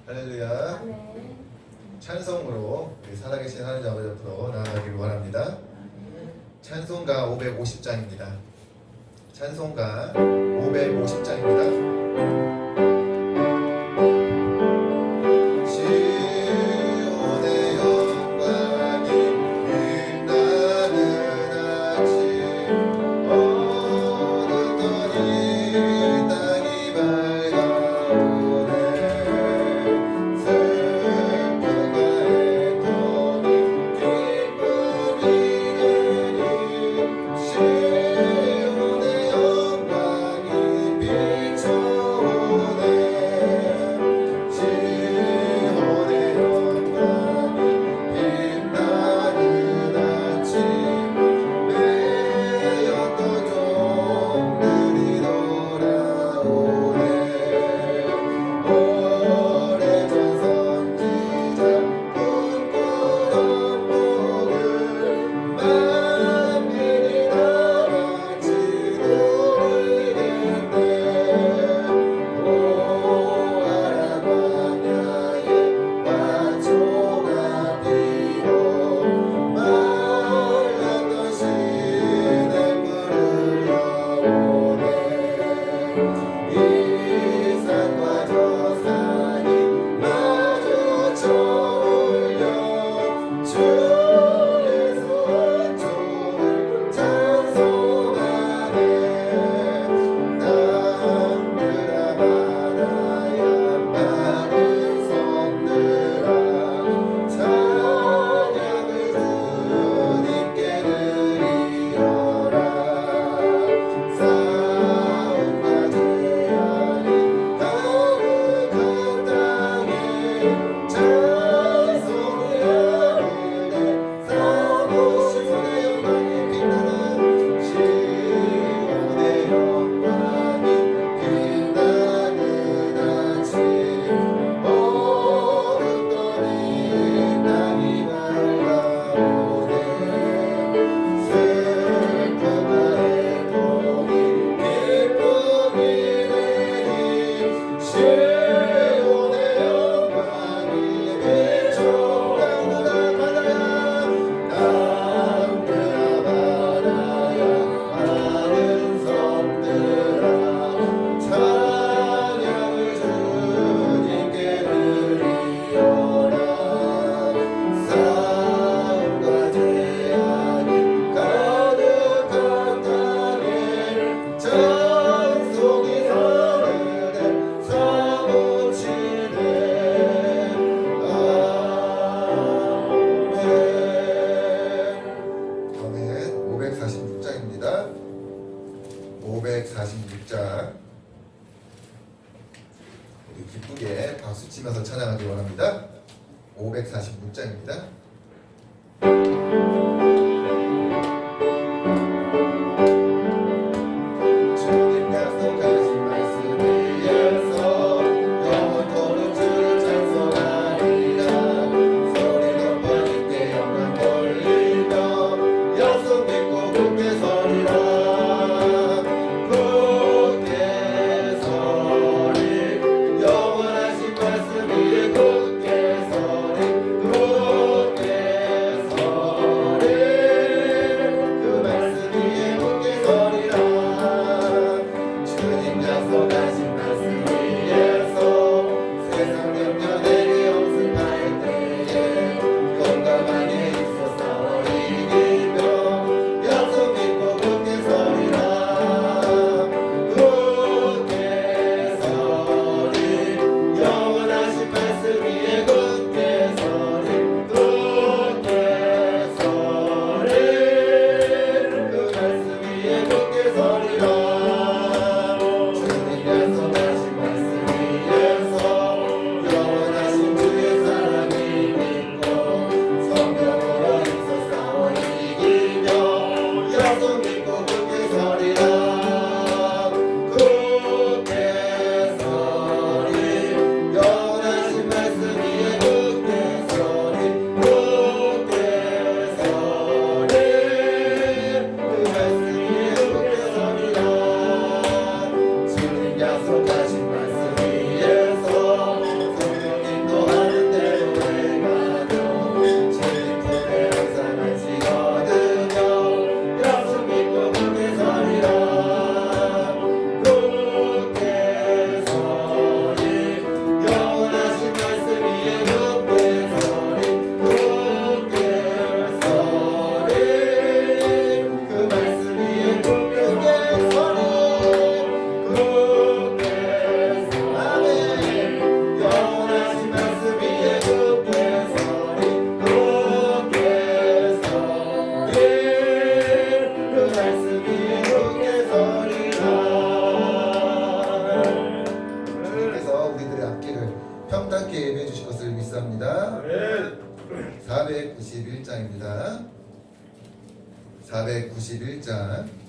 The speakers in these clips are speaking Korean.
할렐루야. 아멘. 찬송으로 우리 살아계신 하나님 아버지 앞으로 나아가기를 원합니다. 찬송가 550장입니다. 찬송가 550장입니다. 기쁘게 박수 치면서 찬양하기 원합니다. 546장입니다. 굳게 서리 찬양입니다. 491장.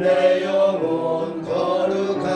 내 영혼 거룩한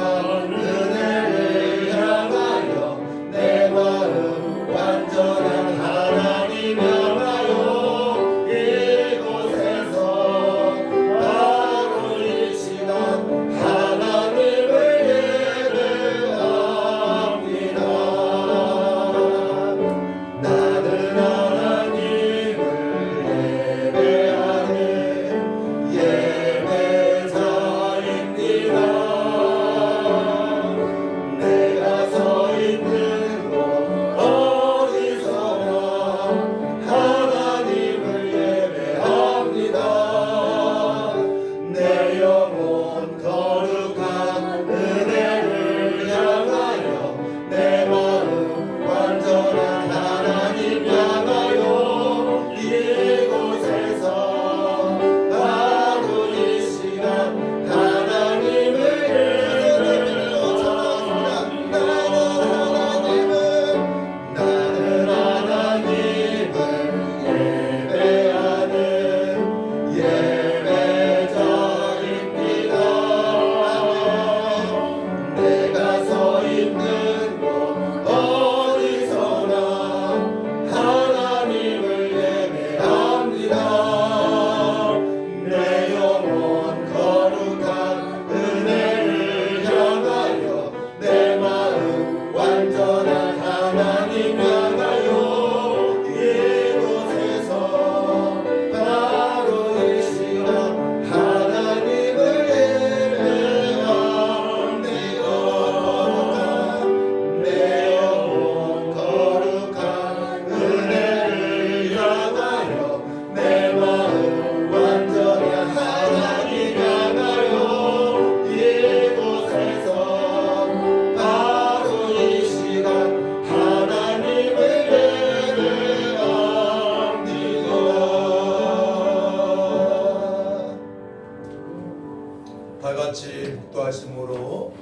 인도하심으로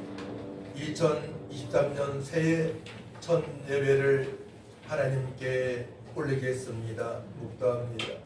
2023년 새해 첫 예배를 하나님께 올리겠습니다. 묵도합니다.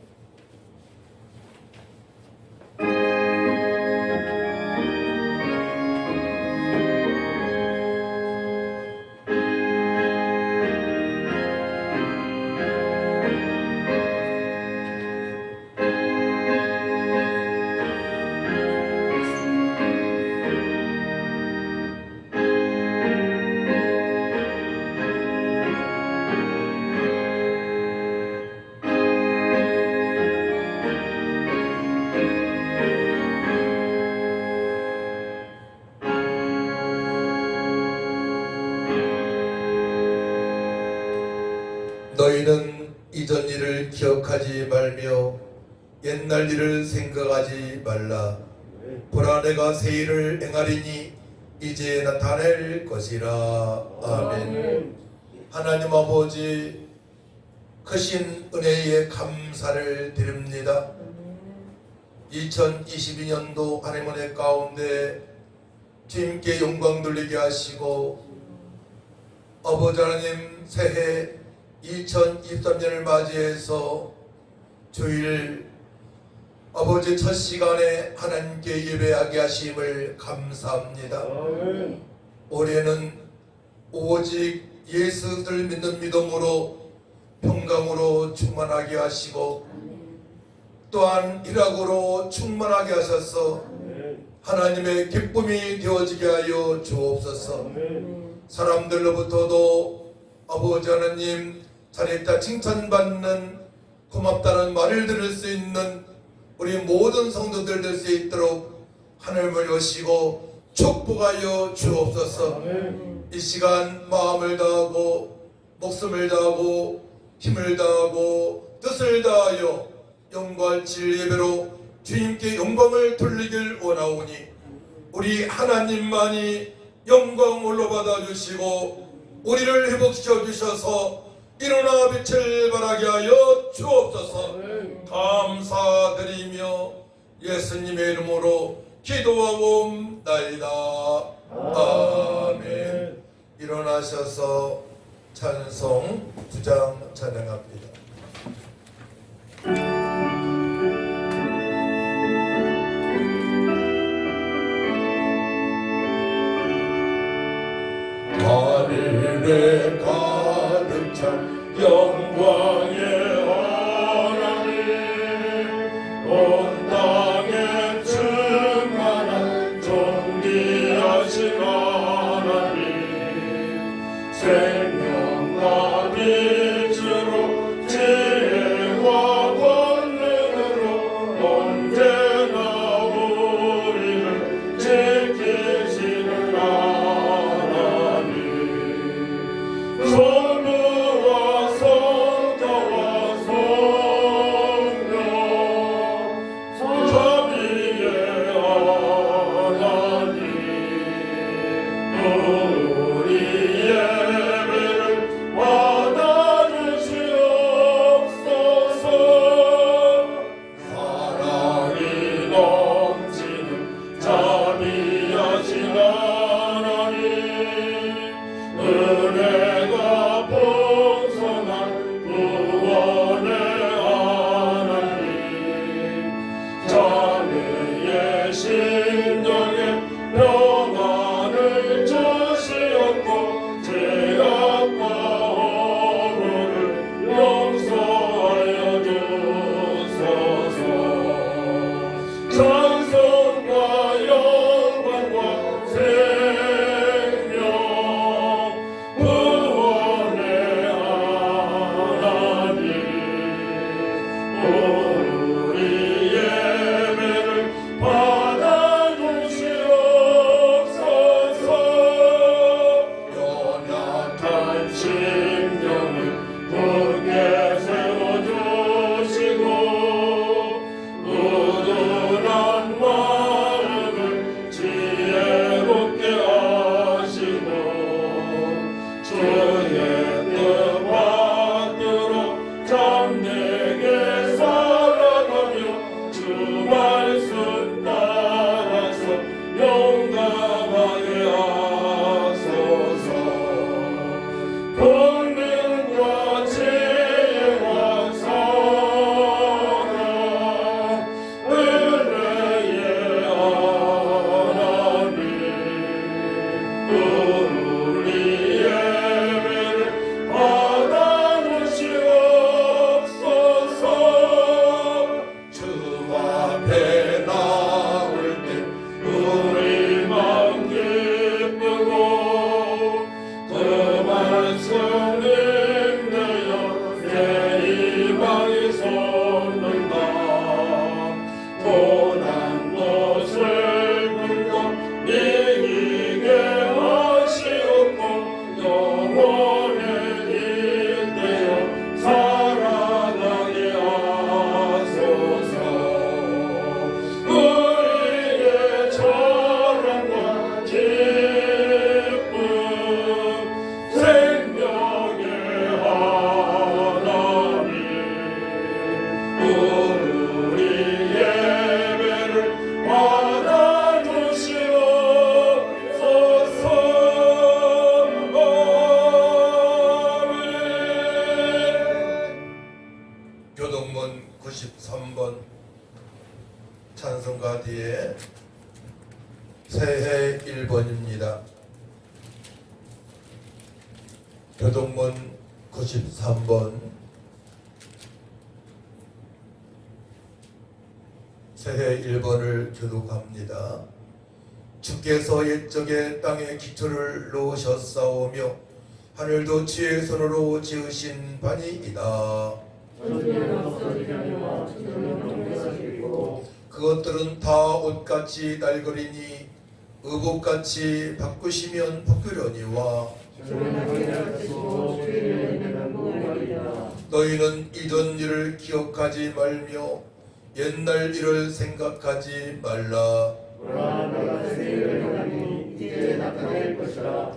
너희는 이전 일을 기억하지 말며 옛날 일을 생각하지 말라. 보라, 내가 새 일을 행하리니 이제 나타낼 것이라. 아멘. 하나님 아버지, 크신 은혜에 감사를 드립니다. 2022년도 하나님 은혜 가운데 주님께 영광 돌리게 하시고, 아버지 하나님 새해 2023년을 맞이해서 주일 아버지 첫 시간에 하나님께 예배하게 하심을 감사합니다. 올해는 오직 예수를 믿는 믿음으로 평강으로 충만하게 하시고, 또한 일학으로 충만하게 하셔서 하나님의 기쁨이 되어지게 하여 주옵소서. 사람들로부터도 아버지 하나님 자리에다 칭찬받는 고맙다는 말을 들을 수 있는 우리 모든 성도들 될 수 있도록 하늘을 여시고 축복하여 주옵소서. 이 시간 마음을 다하고 목숨을 다하고 힘을 다하고 뜻을 다하여 영광 질 예배로 주님께 영광을 돌리길 원하오니, 우리 하나님만이 영광 올라받아 주시고 우리를 회복시켜 주셔서 일어나 빛을 발하게 하여 주옵소서. 감사드리며 예수님의 이름으로 기도하옵나이다. 아멘. 일어나셔서 찬송 9장 찬양합니다. 하늘에 가득 찬 영광의 하나님, 온 땅에 충만한 존귀하신 하나님, 생명과 빛으로 지혜와 권능으로 언제나 우리를 지키시는 하나님, 성부와 성자와 성령 삼위의 하나님, 우리 예배를 받아주시옵소서. 사랑이 넘치는 자비하신 하나님, 은혜가 풍성한 구원의 하나님, 자매의 심령에 평안을 주시옵고 죄악과 허물을 용서하여 주소서. 찬송과 영광과 생명 구원의 하나님, 우리 예배를 받아주시옵소서. 연약한 심령을 굳게 세워주시고, 우둔한 마음을 지혜롭게 하시고, 주의 뜻 받들어 참되게 살아가며 주 말씀 따라서 용감 교동문 93번 찬송가 뒤에 새해 1번입니다. 교동문 93번 새해 1번을 교독합니다. 주께서 옛적에 땅에 기초를 놓으셨사오며 하늘도 주의 손으로 지으신 바니이다. 그것들은 다 옷같이 날거리니 의복같이 바꾸시면 바꾸려니와 너희는 이전 일을 기억하지 말며 옛날 일을 생각하지 말라.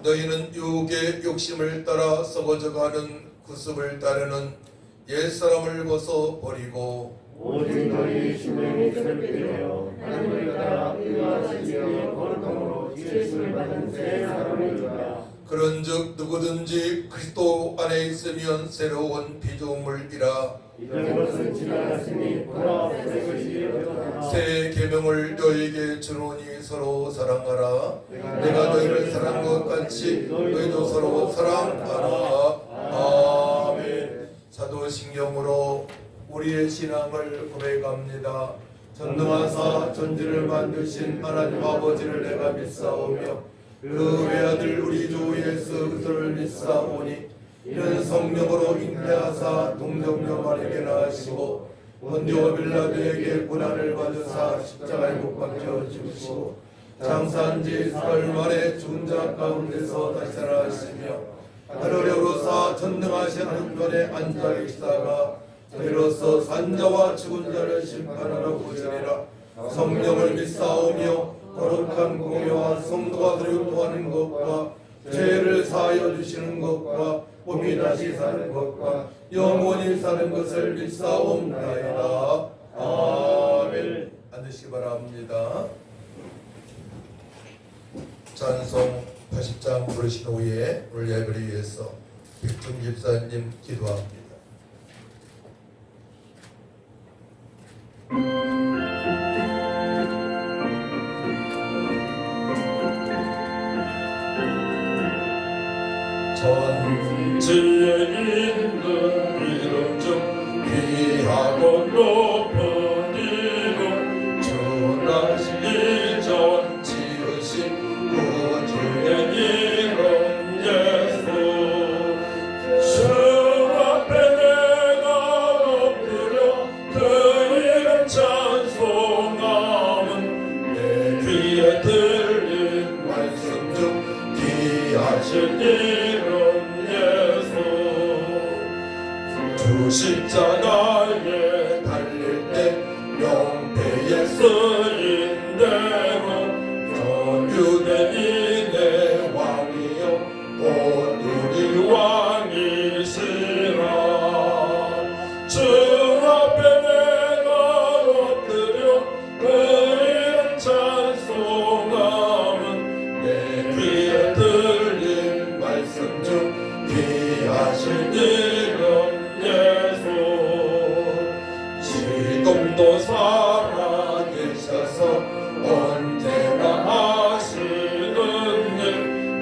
너희는 유혹의 욕심을 따라 썩어져가는 구습을 따르는 옛사람을 벗어 버리고 오직 너희 심령이 새롭게 되어 하나님을 따라 의와 진리의 거룩함으로 예수를 받은 새 사람이니라. 그런즉 누구든지 그리스도 안에 있으면 새로운 피조물이라. 이전 것은 지나갔으니 보라 새 것이 되었다. 새 계명을 너희에게 주노니 서로 사랑하라. 내가 너희를 사랑한 것 같이 너희도 서로 사랑하라. 아멘. 사도신경으로 우리의 신앙을 고백합니다. 전능하사 천지를 만드신 하나님 아버지를 내가 믿사오며 그 외아들 우리 주 예수 그리스도를 믿사오니 이는 성령으로 잉태하사 동정녀 마리아에게 낳으시고 본디오 빌라도에게 고난을 받으사 십자가에 못 박혀 죽으시고 장사한 지 사흘 만에 죽은 자 가운데서 다시 살아나시며 하늘에 오르사 전능하신 하늘편에 앉아 계시다가 저희로서 산자와 죽은 자를 심판하러 오시리라. 성령을 믿사오며 거룩한 공유와 성도가 교통하는 것과 죄를 사하여 주시는 것과 몸이 다시 사는 것과 영원히 사는 것을 믿사옵나이다. 아멘. 앉으시기 바랍니다. 찬송 80장 부르신 후에 오늘 예배를 위해서 백준 집사님 기도합니다. 전지에 있는 이름 중 귀하고 높은 이름 주나시 이전 지으신 구주의 이름 예수 주 앞에 내가 엎드려 그 이름 찬송함은 내 귀에 들린 말씀 중 귀하신 이름 십자가에 달릴 때 명패에 쓰인 대로 전 유대인의 왕이여 온 우리 왕이시라. 주 앞에 내가 엎드려 그 이름 찬송함은 내 귀에 들린 말씀 중 귀하신 이름 지금도 살아계셔서 언제나 하시는 일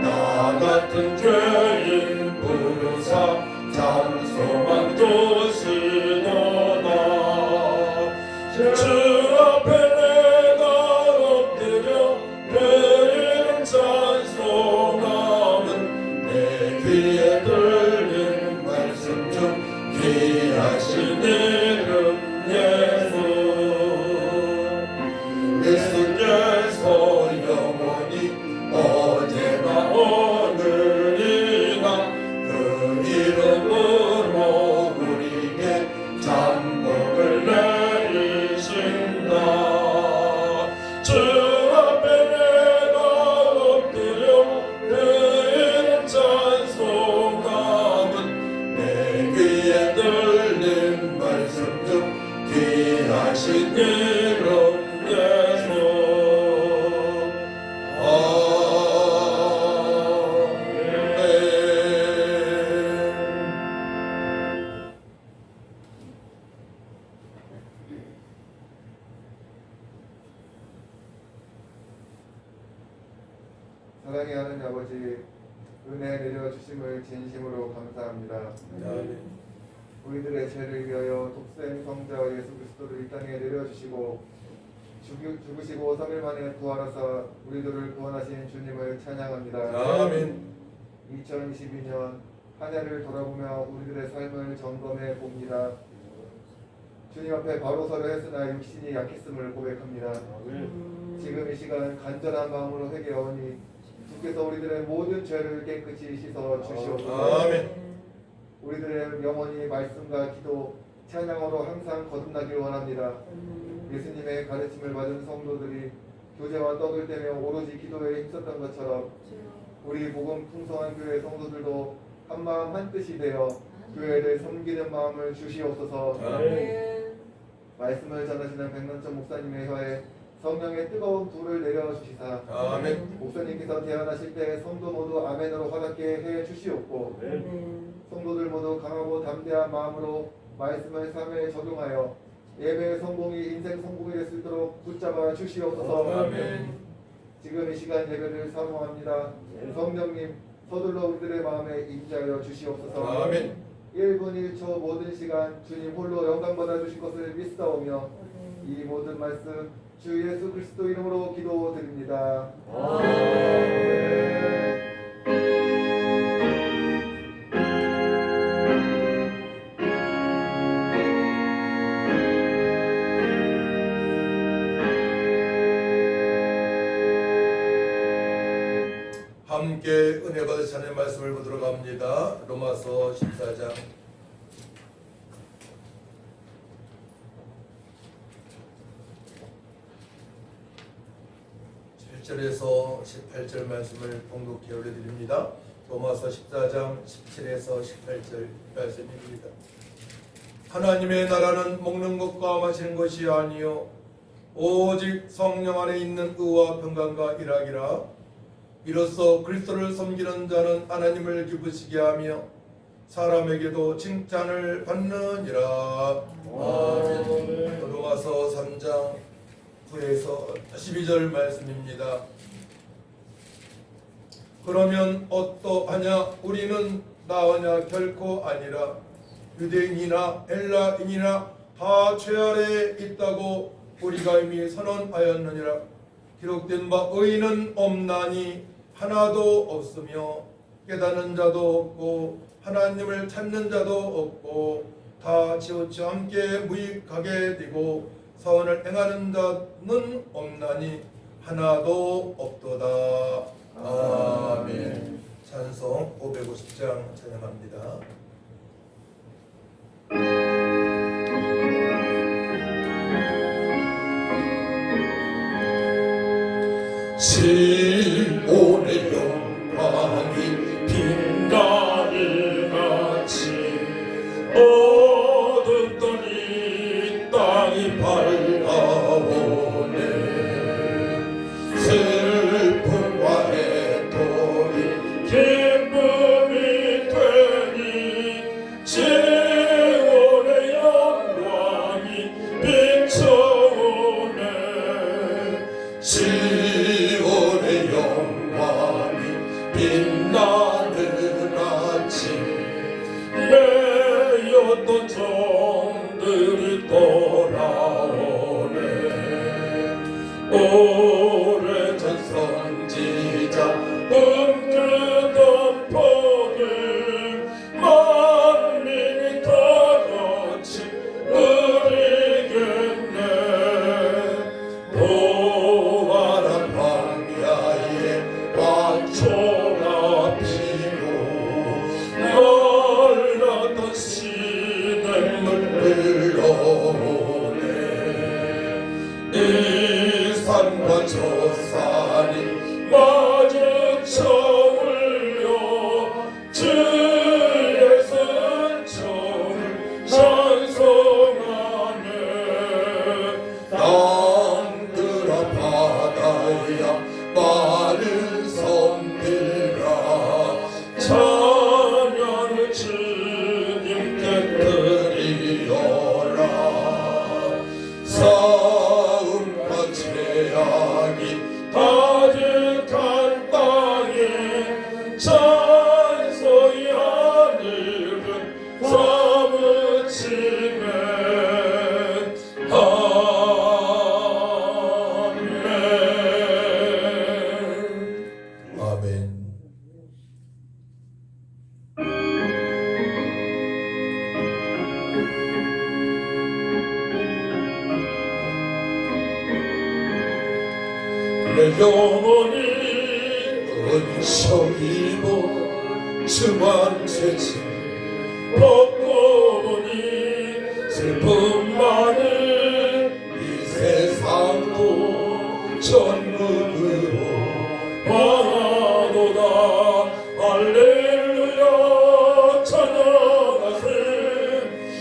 나 같은 죄인 부르사 장소만 두시도다. 주 앞에 내가 엎드려 그 이름 찬송함은 내 귀에 들린 말씀 중 귀하신 이름 예수께서 영원히 어제나 오늘이나 그 이름으로 우리에게 잠복을 내리신다. 주 앞에 내가 엎드려 그 이름 찬송함은 내 귀에 들린 말씀 중 귀하신 이름 예수. 아멘. 사랑의 하나님 아버지, 은혜 내려주심을 진심으로 감사합니다. 아멘. 우리들의 죄를 위하여 독생 성자 예수 그리스도를 이 땅에 내려주시고 죽으시고 3일 만에 부활하사 우리들을 구원하신 주님을 찬양합니다. 아멘. 2022년 한 해를 돌아보며 우리들의 삶을 점검해 봅니다. 주님 앞에 바로 서려 했으나 육신이 약했음을 고백합니다. 지금 이 시간 간절한 마음으로 회개하오니 주께서 우리들의 모든 죄를 깨끗이 씻어 주시옵소서. 아멘. 우리들의 영혼이 말씀과 기도, 찬양으로 항상 거듭나길 원합니다. 예수님의 가르침을 받은 성도들이 교제와 떡을 떼며 오로지 기도에 힘썼던 것처럼 우리 복음 풍성한 교회 성도들도 한마음 한뜻이 되어 교회를 섬기는 마음을 주시옵소서. 아멘. 말씀을 전하시는 백남천 목사님의 혀에 성령의 뜨거운 불을 내려주시사 아멘. 목사님께서 대안하실 때 성도 모두 아멘으로 허락게 해 주시옵고 성도들 모두 강하고 담대한 마음으로 말씀을 삶에 적용하여 예배의 성공이 인생 성공이 될 수 있도록 붙잡아 주시옵소서. 아멘. 지금 이 시간 예배를 사모합니다. 성령님 서둘러 우리들의 마음에 임재하여 주시옵소서. 아멘. 1분 1초 모든 시간 주님 홀로 영광 받아 주실 것을 믿사오며 이 모든 말씀 주 예수 그리스도 이름으로 기도드립니다. 함께 은혜 받으시 하나님의 말씀을 보도록 합니다. 로마서 14장 7절에서 18절 말씀을 봉독해 올려드립니다. 로마서 14장 17에서 18절 말씀입니다. 하나님의 나라는 먹는 것과 마시는 것이 아니요 오직 성령 안에 있는 의와 평강과 일하기라. 이로써 그리스도를 섬기는 자는 하나님을 기쁘시게 하며 사람에게도 칭찬을 받느니라. 아멘. 로마서 3장 9에서 12절 말씀입니다. 그러면 어떠하냐? 우리는 나으냐? 결코 아니라 유대인이나 헬라인이나 다 죄 아래에 있다고 우리가 이미 선언하였느니라. 기록된 바 의인은 없나니 하나도 없으며 깨닫는 자도 없고 하나님을 찾는 자도 없고 다 치우쳐 함께 무익하게 되고 선을 행하는 자는 없나니 하나도 없도다. 아멘. 찬송 550장 찬양합니다. 시온의 영광이 빛나는 아침 어둡더니 땅이 밝아오네. 슬픔과 애통이 기쁨이 되니 시온의 영광이 비춰오네. 시온의 영광이 빛나는 아침 매였던 종들이 돌아오네. 오래전 선지자 꿈꾸던 포들 만민이 다 같이 누리겠네. 부활한 광야에 초가 피고 말랐던 시냇물 흘러오네. 이 산과 저 산이 마주쳐 울려 주의 선처를 찬송하네. 땅들아 바다야 마른 섬들아 찬양을 주님께 드리어라. 싸움과 죄악이 가득한 땅에 내 영혼이 은총이고 주만 죄짐 벗고 보니 슬픔 많은 이 세상도 천국으로 바라보다 할렐루야 찬양하세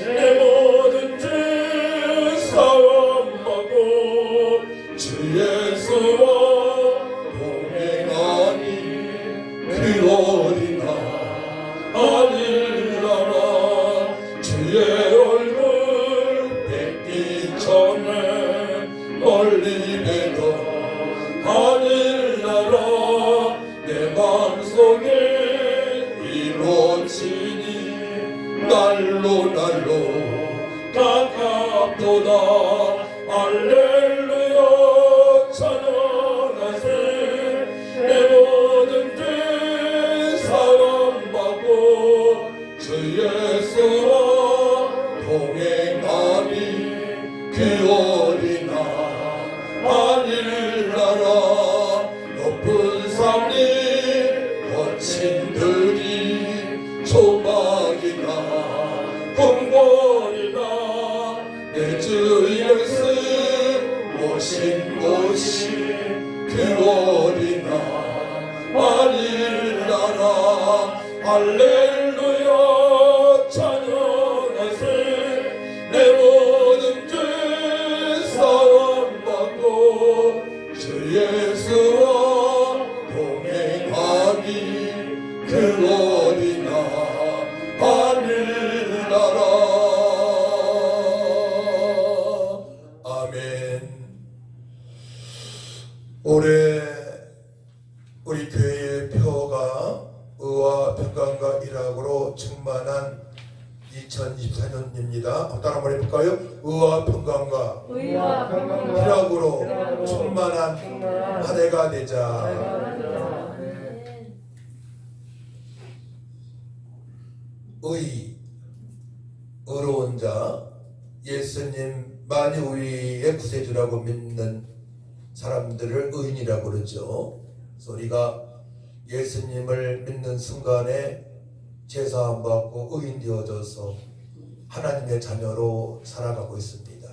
내 모든 죄 사함받고 주 예수와 동행하니 그 어린아 하늘나라 주의 얼굴 뵙기 전에 멀리 뵈던 하늘나라 내 마음속에 이루어지니 날로 가깝도다 할렐루야 찬양하세 내 모든 죄 사함받고 주 예수와 동행하니 그 어린아 하늘나라 높은 산이 거친 들이 조막이나 궁궐이나 내 주 예수 오신 곳이 그 어린아 하늘나라 할렐루야 찬양하세 내 모든 죄 사함받고 주 예수와 동행하니 그 어린아 하늘나라 아멘. 올해 우리 교회의 표가 의와 평강과 일학으로 충만한 2024년입니다. 따라 한번 해볼까요? 의와 평강과 의와 평강과 일학으로 일학으로 충만한 충만한 한 해가 되자. 의로운 자, 예수님 만유의 구세주라고 믿는 사람들을 의인이라고 그러죠. 그래서 우리가 예수님을 믿는 순간에 제사함 받고 의인 되어져서 하나님의 자녀로 살아가고 있습니다.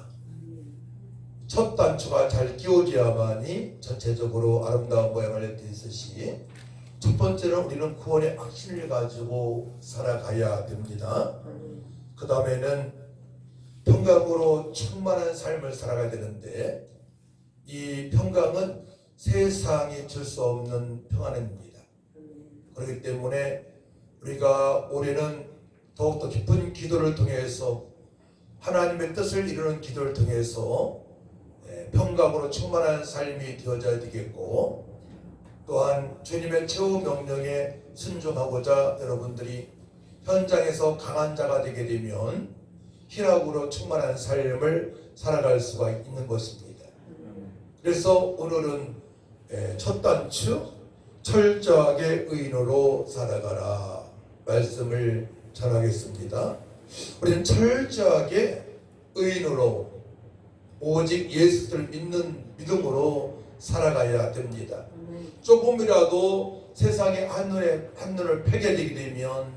첫 단추가 잘 끼워져야만이 전체적으로 아름다운 모양을 띠듯이 첫 번째는 우리는 구원의 확신을 가지고 살아가야 됩니다. 그 다음에는 평강으로 충만한 삶을 살아가야 되는데 이 평강은 세상이 줄 수 없는 평안입니다. 그렇기 때문에 우리가 올해는 더욱더 깊은 기도를 통해서 하나님의 뜻을 이루는 기도를 통해서 평강으로 충만한 삶이 되어져야 되겠고, 또한 주님의 최후 명령에 순종하고자 여러분들이 현장에서 강한 자가 되게 되면 희락으로 충만한 삶을 살아갈 수가 있는 것입니다. 그래서 오늘은 첫 단추 철저하게 의인으로 살아가라 말씀을 전하겠습니다. 우리는 철저하게 의인으로 오직 예수를 믿는 믿음으로 살아가야 됩니다. 조금이라도 세상의 한눈을 패게 되게 되면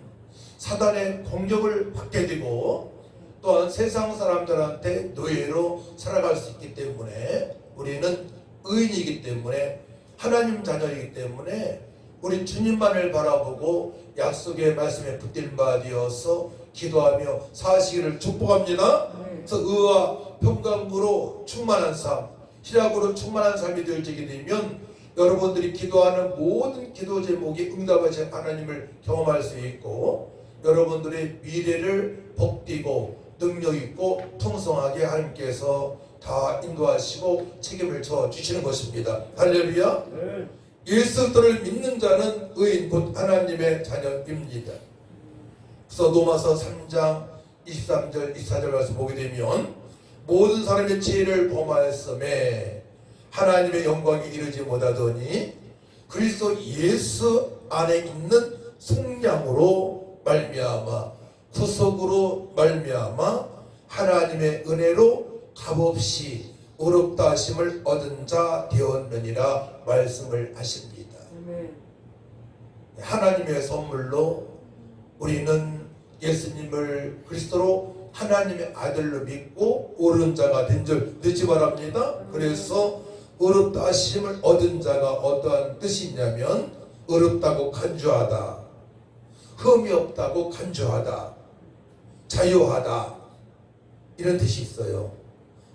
사단의 공격을 받게 되고 또한 세상 사람들한테 노예로 살아갈 수 있기 때문에 우리는 의인이기 때문에 하나님 자녀이기 때문에 우리 주님만을 바라보고 약속의 말씀에 붙들 바 되어서 기도하며 사시기를 축복합니다. 그래서 의와 평강으로 충만한 삶, 희락으로 충만한 삶이 되어지게 되면 여러분들이 기도하는 모든 기도 제목이 응답하신 하나님을 경험할 수 있고 여러분들의 미래를 복되고 능력있고 풍성하게 하나님께서 다 인도하시고 책임을 져주시는 것입니다. 할렐루야. 예수를 믿는 자는 의인 곧 하나님의 자녀입니다. 그래서 로마서 3장 23절 24절 말씀 보게 되면 모든 사람의 지혜를 범하였음에 하나님의 영광에 이르지 못하더니 그리스도 예수 안에 있는 속량으로 말미암아 구속으로 말미암아 하나님의 은혜로 값없이 의롭다 하심을 얻은 자 되었느니라 말씀을 하십니다. 아멘. 하나님의 선물로 우리는 예수님을 그리스도로 하나님의 아들로 믿고 옳은 자가 된 줄 믿지 바랍니다. 그래서 의롭다 하심을 얻은 자가 어떠한 뜻이냐면 의롭다고 간주하다, 흠이 없다고 간주하다, 자유하다, 이런 뜻이 있어요.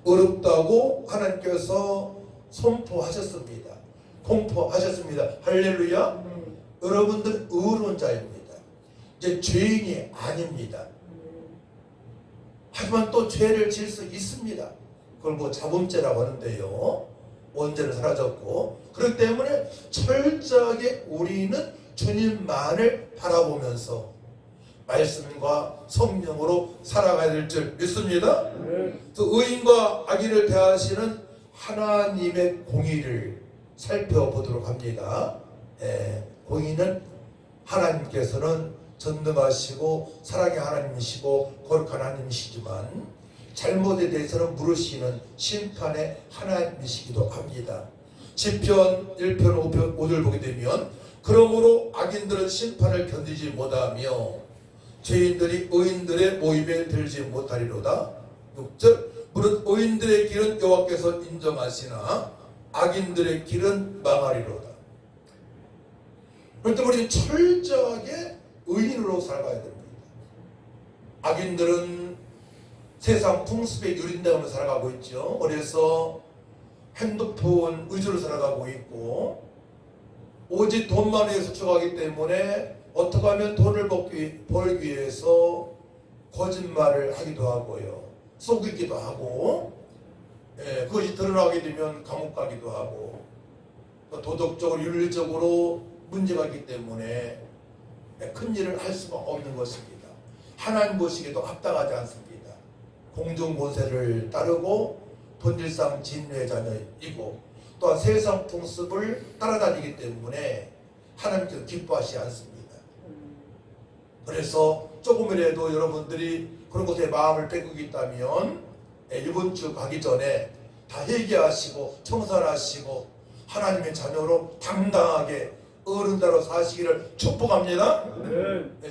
의롭다고 하나님께서 선포하셨습니다. 공포하셨습니다. 할렐루야. 아멘. 여러분들 의로운 자입니다. 이제 죄인이 아닙니다. 하지만 또 죄를 지을 수 있습니다. 그걸 뭐 자범죄라고 하는데요. 원죄는 사라졌고, 그렇기 때문에 철저하게 우리는 주님만을 바라보면서 말씀과 성령으로 살아가야 될 줄 믿습니다. 또 의인과 악인을 대하시는 하나님의 공의를 살펴보도록 합니다. 공의는 하나님께서는 전능하시고 사랑의 하나님이시고 거룩한 하나님이시지만 잘못에 대해서는 물으시는 심판의 하나님이시기도 합니다. 시편 1편 5절 보게 되면 그러므로 악인들은 심판을 견디지 못하며 죄인들이 의인들의 모임에 들지 못하리로다. 6절 무릇 의인들의 길은 여호와께서 인정하시나 악인들의 길은 망하리로다. 그럴 때 우리는 철저하게 의인으로 살아가야 됩니다. 악인들은 세상 풍습에 유린당하며 살아가고 있죠. 그래서 핸드폰 위주로 살아가고 있고 오직 돈만 위해서 추구하기 때문에 어떻게 하면 돈을 벌기 위해서 거짓말을 하기도 하고요. 속이기도 하고 그것이 드러나게 되면 감옥 가기도 하고 도덕적으로 윤리적으로 문제가 있기 때문에 큰 일을 할 수가 없는 것입니다. 하나님 보시기에도 합당하지 않습니다. 공중권세를 따르고 본질상 진노의 자녀이고 또한 세상 풍습을 따라다니기 때문에 하나님께서 기뻐하시지 않습니다. 그래서 조금이라도 여러분들이 그런 것에 마음을 빼고 있다면 이번 주 가기 전에 다 회개하시고 청산하시고 하나님의 자녀로 당당하게 어른다로 사시기를 축복합니다.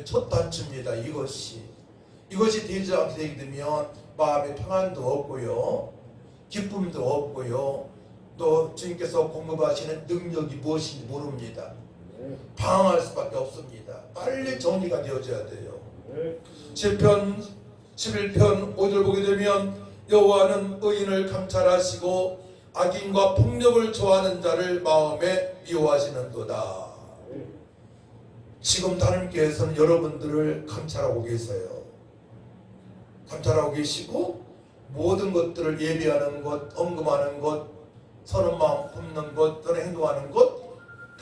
첫 단추입니다. 이것이 되지 않게 되게 되면 마음에 평안도 없고요, 기쁨도 없고요, 또 주님께서 공급하시는 능력이 무엇인지 모릅니다. 방황할 수밖에 없습니다. 빨리 정리가 되어져야 돼요. 시편 11편 5절 보게 되면 여호와는 의인을 감찰하시고 악인과 폭력을 좋아하는 자를 마음에 미워하시는도다. 지금 하나님께서는 여러분들을 감찰하고 계세요. 감찰하고 계시고 모든 것들을 예비하는 것, 언급하는 것, 선한 마음 품는 것, 또는 행동하는 것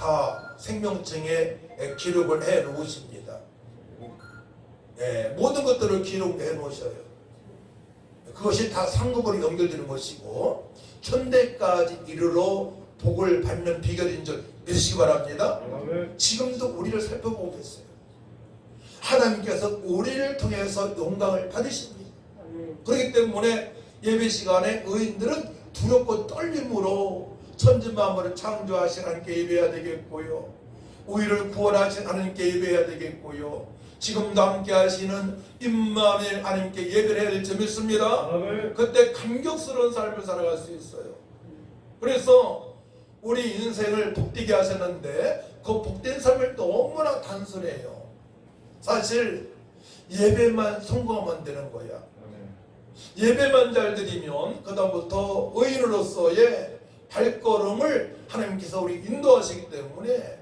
다 생명증에 기록을 해 놓으십니다. 모든 것들을 기록해 놓으셔요. 그것이 다 상급으로 연결되는 것이고 천대까지 이르러 복을 받는 비결인 줄 믿으시기 바랍니다. 지금도 우리를 살펴보고 계세요. 하나님께서 우리를 통해서 영광을 받으십니다. 그렇기 때문에 예배 시간에 의인들은 두렵고 떨림으로 천지만물을 창조하신 하나님께 예배해야 되겠고요, 우리를 구원하신 하나님께 예배해야 되겠고요, 지금도 함께 하시는 임마누엘 하나님께 예배를 해야 될 줄 믿습니다. 그때 감격스러운 삶을 살아갈 수 있어요. 그래서 우리 인생을 복되게 하셨는데 그 복된 삶을 너무나 단순해요. 사실 예배만 성공하면 되는 거야. 예배만 잘 드리면 그다음부터 의인으로서의 발걸음을 하나님께서 우리 인도하시기 때문에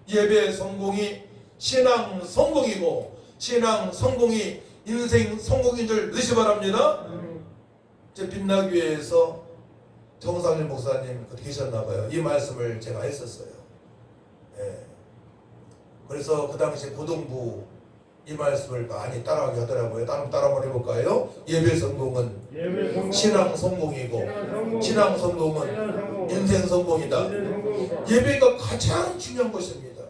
예배 성공이 신앙 성공이고 신앙 성공이 인생 성공인 줄 믿으시 바랍니다. 제 빛나교회에서 정상일 목사님 그때 계셨나봐요. 이 말씀을 제가 했었어요. 그래서 그 당시 고등부 이 말씀을 많이 따라하게 하더라고요. 따라 한번 해볼까요? 예배 성공은 신앙 성공이고 신앙 성공은 인생 성공이다. 예배가 가장 중요한 것입니다.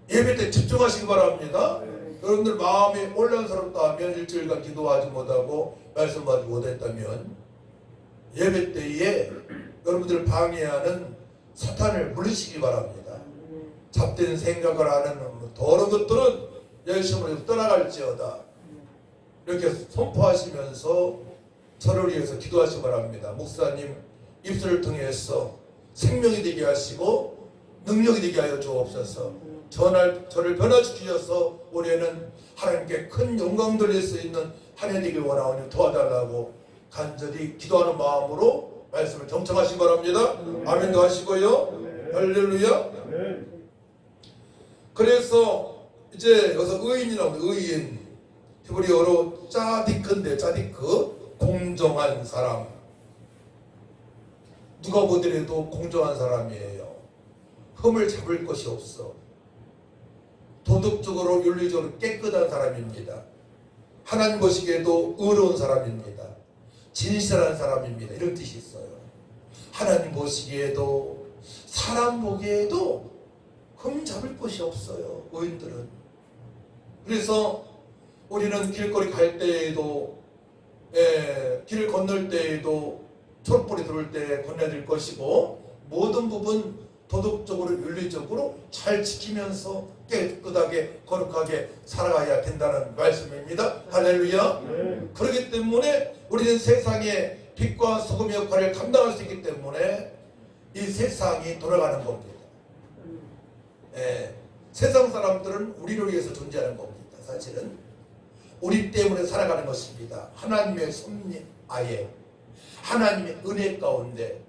예배 때 집중하시기 바랍니다. 여러분들 마음이 혼란스럽다면 일주일간 기도하지 못하고 말씀하지 못했다면 예배 때에 여러분들을 방해하는 사탄을 물리시기 바랍니다. 잡된 생각을 하는 더러운 것들은 열심으로 떠나갈지어다. 이렇게 선포하시면서 저를 위해서 기도하시기 바랍니다. 목사님 입술을 통해서 생명이 되게 하시고 능력이 되게 하여 주옵소서. 저를 변화시키셔서 올해는 하나님께 큰 영광 돌릴 수 있는 한 해 되길 원하오니 도와달라고 간절히 기도하는 마음으로 말씀을 경청하시기 바랍니다. 아멘도 하시고요. 할렐루야. 그래서 이제 여기서 의인이 나옵니다. 의인. 히브리어로 짜디크인데 짜디크 공정한 사람. 누가 보더라도 공정한 사람이에요. 흠을 잡을 것이 없어. 도덕적으로 윤리적으로 깨끗한 사람입니다. 하나님 보시기에도 의로운 사람입니다. 진실한 사람입니다. 이런 뜻이 있어요. 하나님 보시기에도 사람 보기에도 흠 잡을 것이 없어요. 의인들은. 그래서 우리는 길거리 갈 때에도 길을 건널 때에도 초록불이 들어올 때 건너야 될 것이고 모든 부분 도덕적으로 윤리적으로 잘 지키면서 깨끗하게 거룩하게 살아가야 된다는 말씀입니다. 할렐루야. 그렇기 때문에 우리는 세상의 빛과 소금의 역할을 감당할 수 있기 때문에 이 세상이 돌아가는 겁니다. 세상 사람들은 우리를 위해서 존재하는 겁니다. 사실은 우리 때문에 살아가는 것입니다. 하나님의 섭리 아예 하나님의 은혜 가운데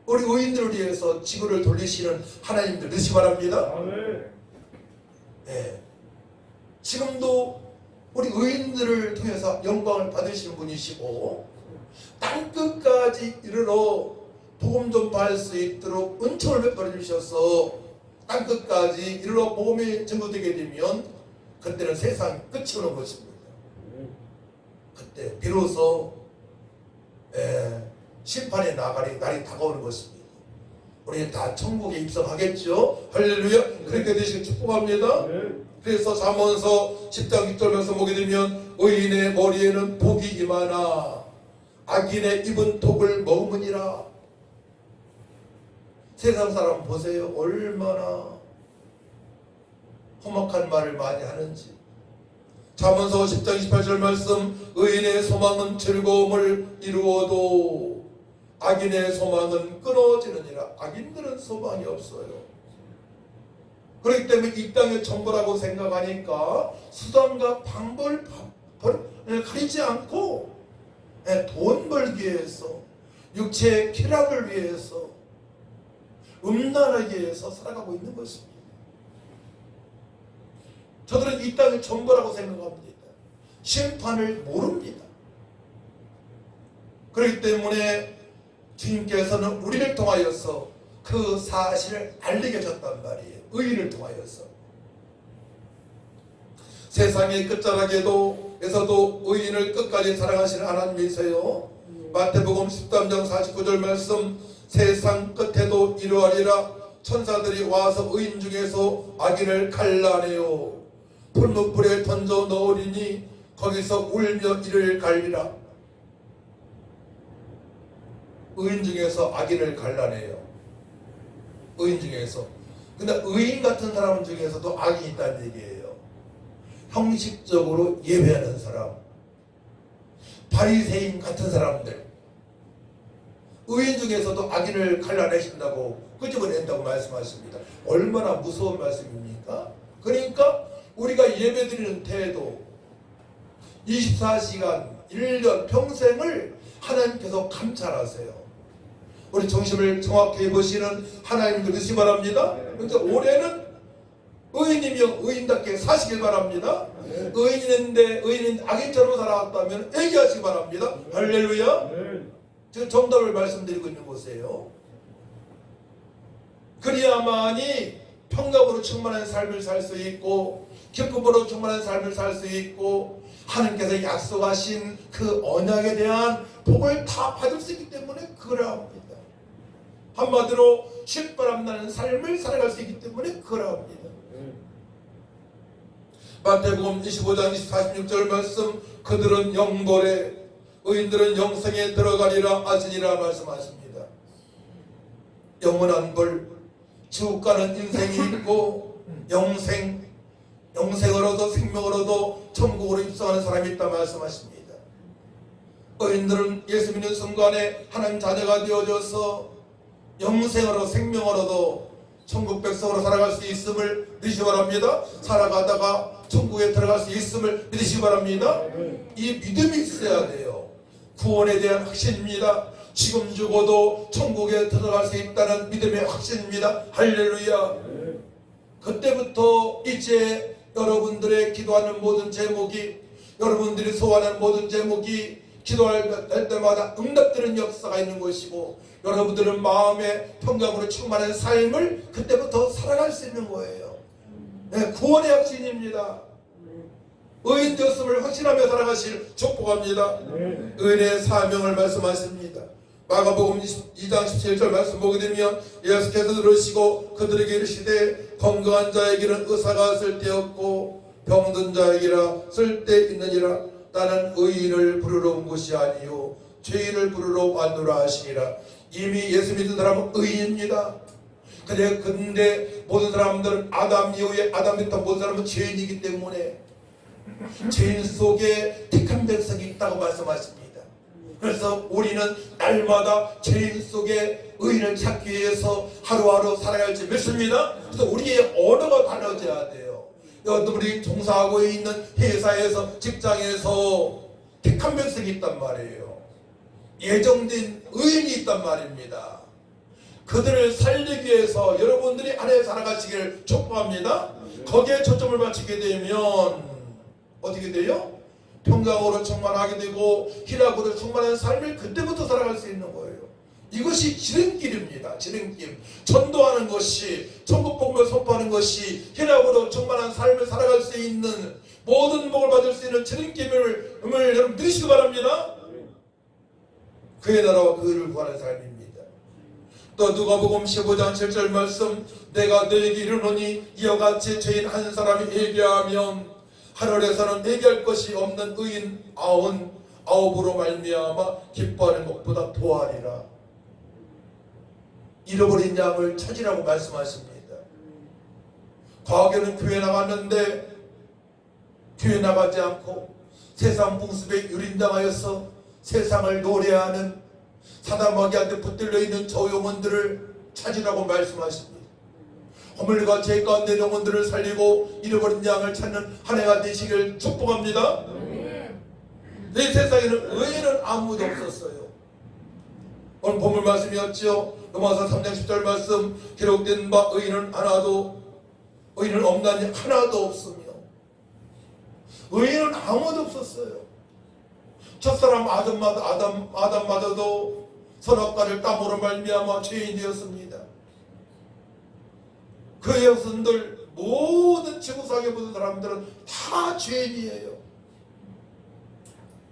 우리 의인들을 위해서 지구를 돌리시는 하나님들 되시기 바랍니다. 지금도 우리 의인들을 통해서 영광을 받으시는 분이시고 땅끝까지 이르러 복음 전파할 수 있도록 은총을 베풀어 주셔서 땅끝까지 이르러 복음이 전도되게 되면 그때는 세상 끝이 오는 것입니다. 그때 비로소 심판의 날이 다가오는 것입니다. 우리 다 천국에 입성하겠죠. 할렐루야. 그렇게 되시길 축복합니다. 그래서 잠언서 10장 6절 말씀 보게 되면 의인의 머리에는 복이 임하나 악인의 입은 독을 머금으니라. 세상 사람 보세요. 얼마나 험악한 말을 많이 하는지. 잠언서 10장 28절 말씀 의인의 소망은 즐거움을 이루어도 악인의 소망은 끊어지느니라. 악인들은 소망이 없어요. 그렇기 때문에 이 땅의 정보라고 생각하니까 수단과 방법을 가리지 않고 돈 벌기 위해서 육체의 쾌락을 위해서 음란하기 위해서 살아가고 있는 것입니다. 저들은 이 땅의 정보라고 생각합니다. 심판을 모릅니다. 그렇기 때문에 주님께서는 우리를 통하여서 그 사실을 알리게 하셨단 말이에요. 의인을 통하여서. 세상의 끝자락에서도 의인을 끝까지 사랑하시는 하나님이세요. 마태복음 13장 49절 말씀 세상 끝에도 이러하리라. 천사들이 와서 의인 중에서 악인을 갈라내요. 풀무불에 던져 넣으리니 거기서 울며 이를 갈리라. 의인 중에서 악인을 갈라내요. 의인 중에서. 근데 의인 같은 사람 중에서도 악이 있다는 얘기예요. 형식적으로 예배하는 사람, 바리새인 같은 사람들, 의인 중에서도 악인을 갈라내신다고 끄집어낸다고 말씀하십니다. 얼마나 무서운 말씀입니까? 그러니까 우리가 예배드리는 태도 24시간 1년 평생을 하나님께서 감찰하세요. 우리 중심을 정확히 보시는 하나님을 믿으시기 바랍니다. 그래서 올해는 의인이며 의인답게 사시길 바랍니다. 의인인데 의인인 악인처럼 살아왔다면 회개하시기 바랍니다. 할렐루야. 지금 정답을 말씀드리고 있는 곳이에요. 그리야만이 평강으로 충만한 삶을 살 수 있고 기쁨으로 충만한 삶을 살 수 있고 하나님께서 약속하신 그 언약에 대한 복을 다 받을 수 있기 때문에 그러합니다. 한마디로 신바람 나는 삶을 살아갈 수 있기 때문에 그러합니다. 마태복음 25장 46절 말씀, 그들은 영벌에 의인들은 영생에 들어가리라 하시니라 말씀하십니다. 영원한 벌, 지옥 가는 인생이 있고 영생으로도 생명으로도 천국으로 입성하는 사람이 있다 말씀하십니다. 의인들은 예수 믿는 순간에 하나님 자녀가 되어져서 영생으로 생명으로도 천국 백성으로 살아갈 수 있음을 믿으시기 바랍니다. 살아가다가 천국에 들어갈 수 있음을 믿으시기 바랍니다. 이 믿음이 있어야 돼요. 구원에 대한 확신입니다. 지금 죽어도 천국에 들어갈 수 있다는 믿음의 확신입니다. 할렐루야. 그때부터 이제 여러분들의 기도하는 모든 제목이, 여러분들이 소원하는 모든 제목이 기도할 때마다 응답되는 역사가 있는 것이고, 여러분들은 마음의 평강으로 충만한 삶을 그때부터 살아갈 수 있는 거예요. 네, 구원의 확신입니다. 의인 되었음을 확신하며 살아가실 축복합니다. 의인의 사명을 말씀하십니다. 마가복음 2장 17절 말씀 보게 되면, 예수께서 들으시고 그들에게 이르시되 건강한 자에게는 의사가 쓸데없고 병든 자에게라 쓸데있느니라. 나는 의인을 부르러 온 것이 아니요 죄인을 부르러 왔노라 하시니라. 이미 예수 믿는 사람은 의인입니다. 근데 모든 사람들은 아담 이후에 아담부터 모든 사람은 죄인이기 때문에 죄인 속에 택한 백성이 있다고 말씀하십니다. 그래서 우리는 날마다 죄인 속에 의인을 찾기 위해서 하루하루 살아갈지 믿습니다. 그래서 우리의 언어가 달라져야 돼요. 여러분들이 종사하고 있는 회사에서, 직장에서 택한 백성이 있단 말이에요. 예정된 의인이 있단 말입니다. 그들을 살리기 위해서 여러분들이 안에 살아가시기를 축복합니다. 거기에 초점을 맞추게 되면 어떻게 돼요? 평강으로 충만하게 되고 희락으로 충만한 삶을 그때부터 살아갈 수 있는 거예요. 이것이 지름길입니다. 지름길. 전도하는 것이, 천국 복음을 선포하는 것이 희락으로 충만한 삶을 살아갈 수 있는, 모든 복을 받을 수 있는 지름길을 여러분 믿으시기 바랍니다. 그의 나라와 그를 구하는 삶입니다. 또 누가복음 15장 7절 말씀, 내가 너에게 이르노니 이와 같이 죄인 한 사람이 예배하면 하늘에서는 얘기할 것이 없는 의인 99으로 말미암아 기뻐하는 것보다 더하리라. 잃어버린 양을 찾으라고 말씀하십니다. 과거에는 교회 나갔는데 교회 나가지 않고 세상 풍습에 유린당하여서 세상을 노래하는 사다마귀한테 붙들려 있는 저 영혼들을 찾으라고 말씀하십니다. 허물과 죄 가운데 영혼들을 살리고 잃어버린 양을 찾는 한 해가 되시길 축복합니다. 이 세상에는 의인은 아무도 없었어요. 오늘 본문 말씀이었죠. 로마서 3장 10절 말씀, 기록된 바 의인은 없나니 하나도 없으며, 의인은 아무도 없었어요. 첫사람 아담마저도 선악과를 따므로 말미암아 죄인이 되었습니다. 그의 후손들 모든 지구상에 모든 사람들은 다 죄인이에요.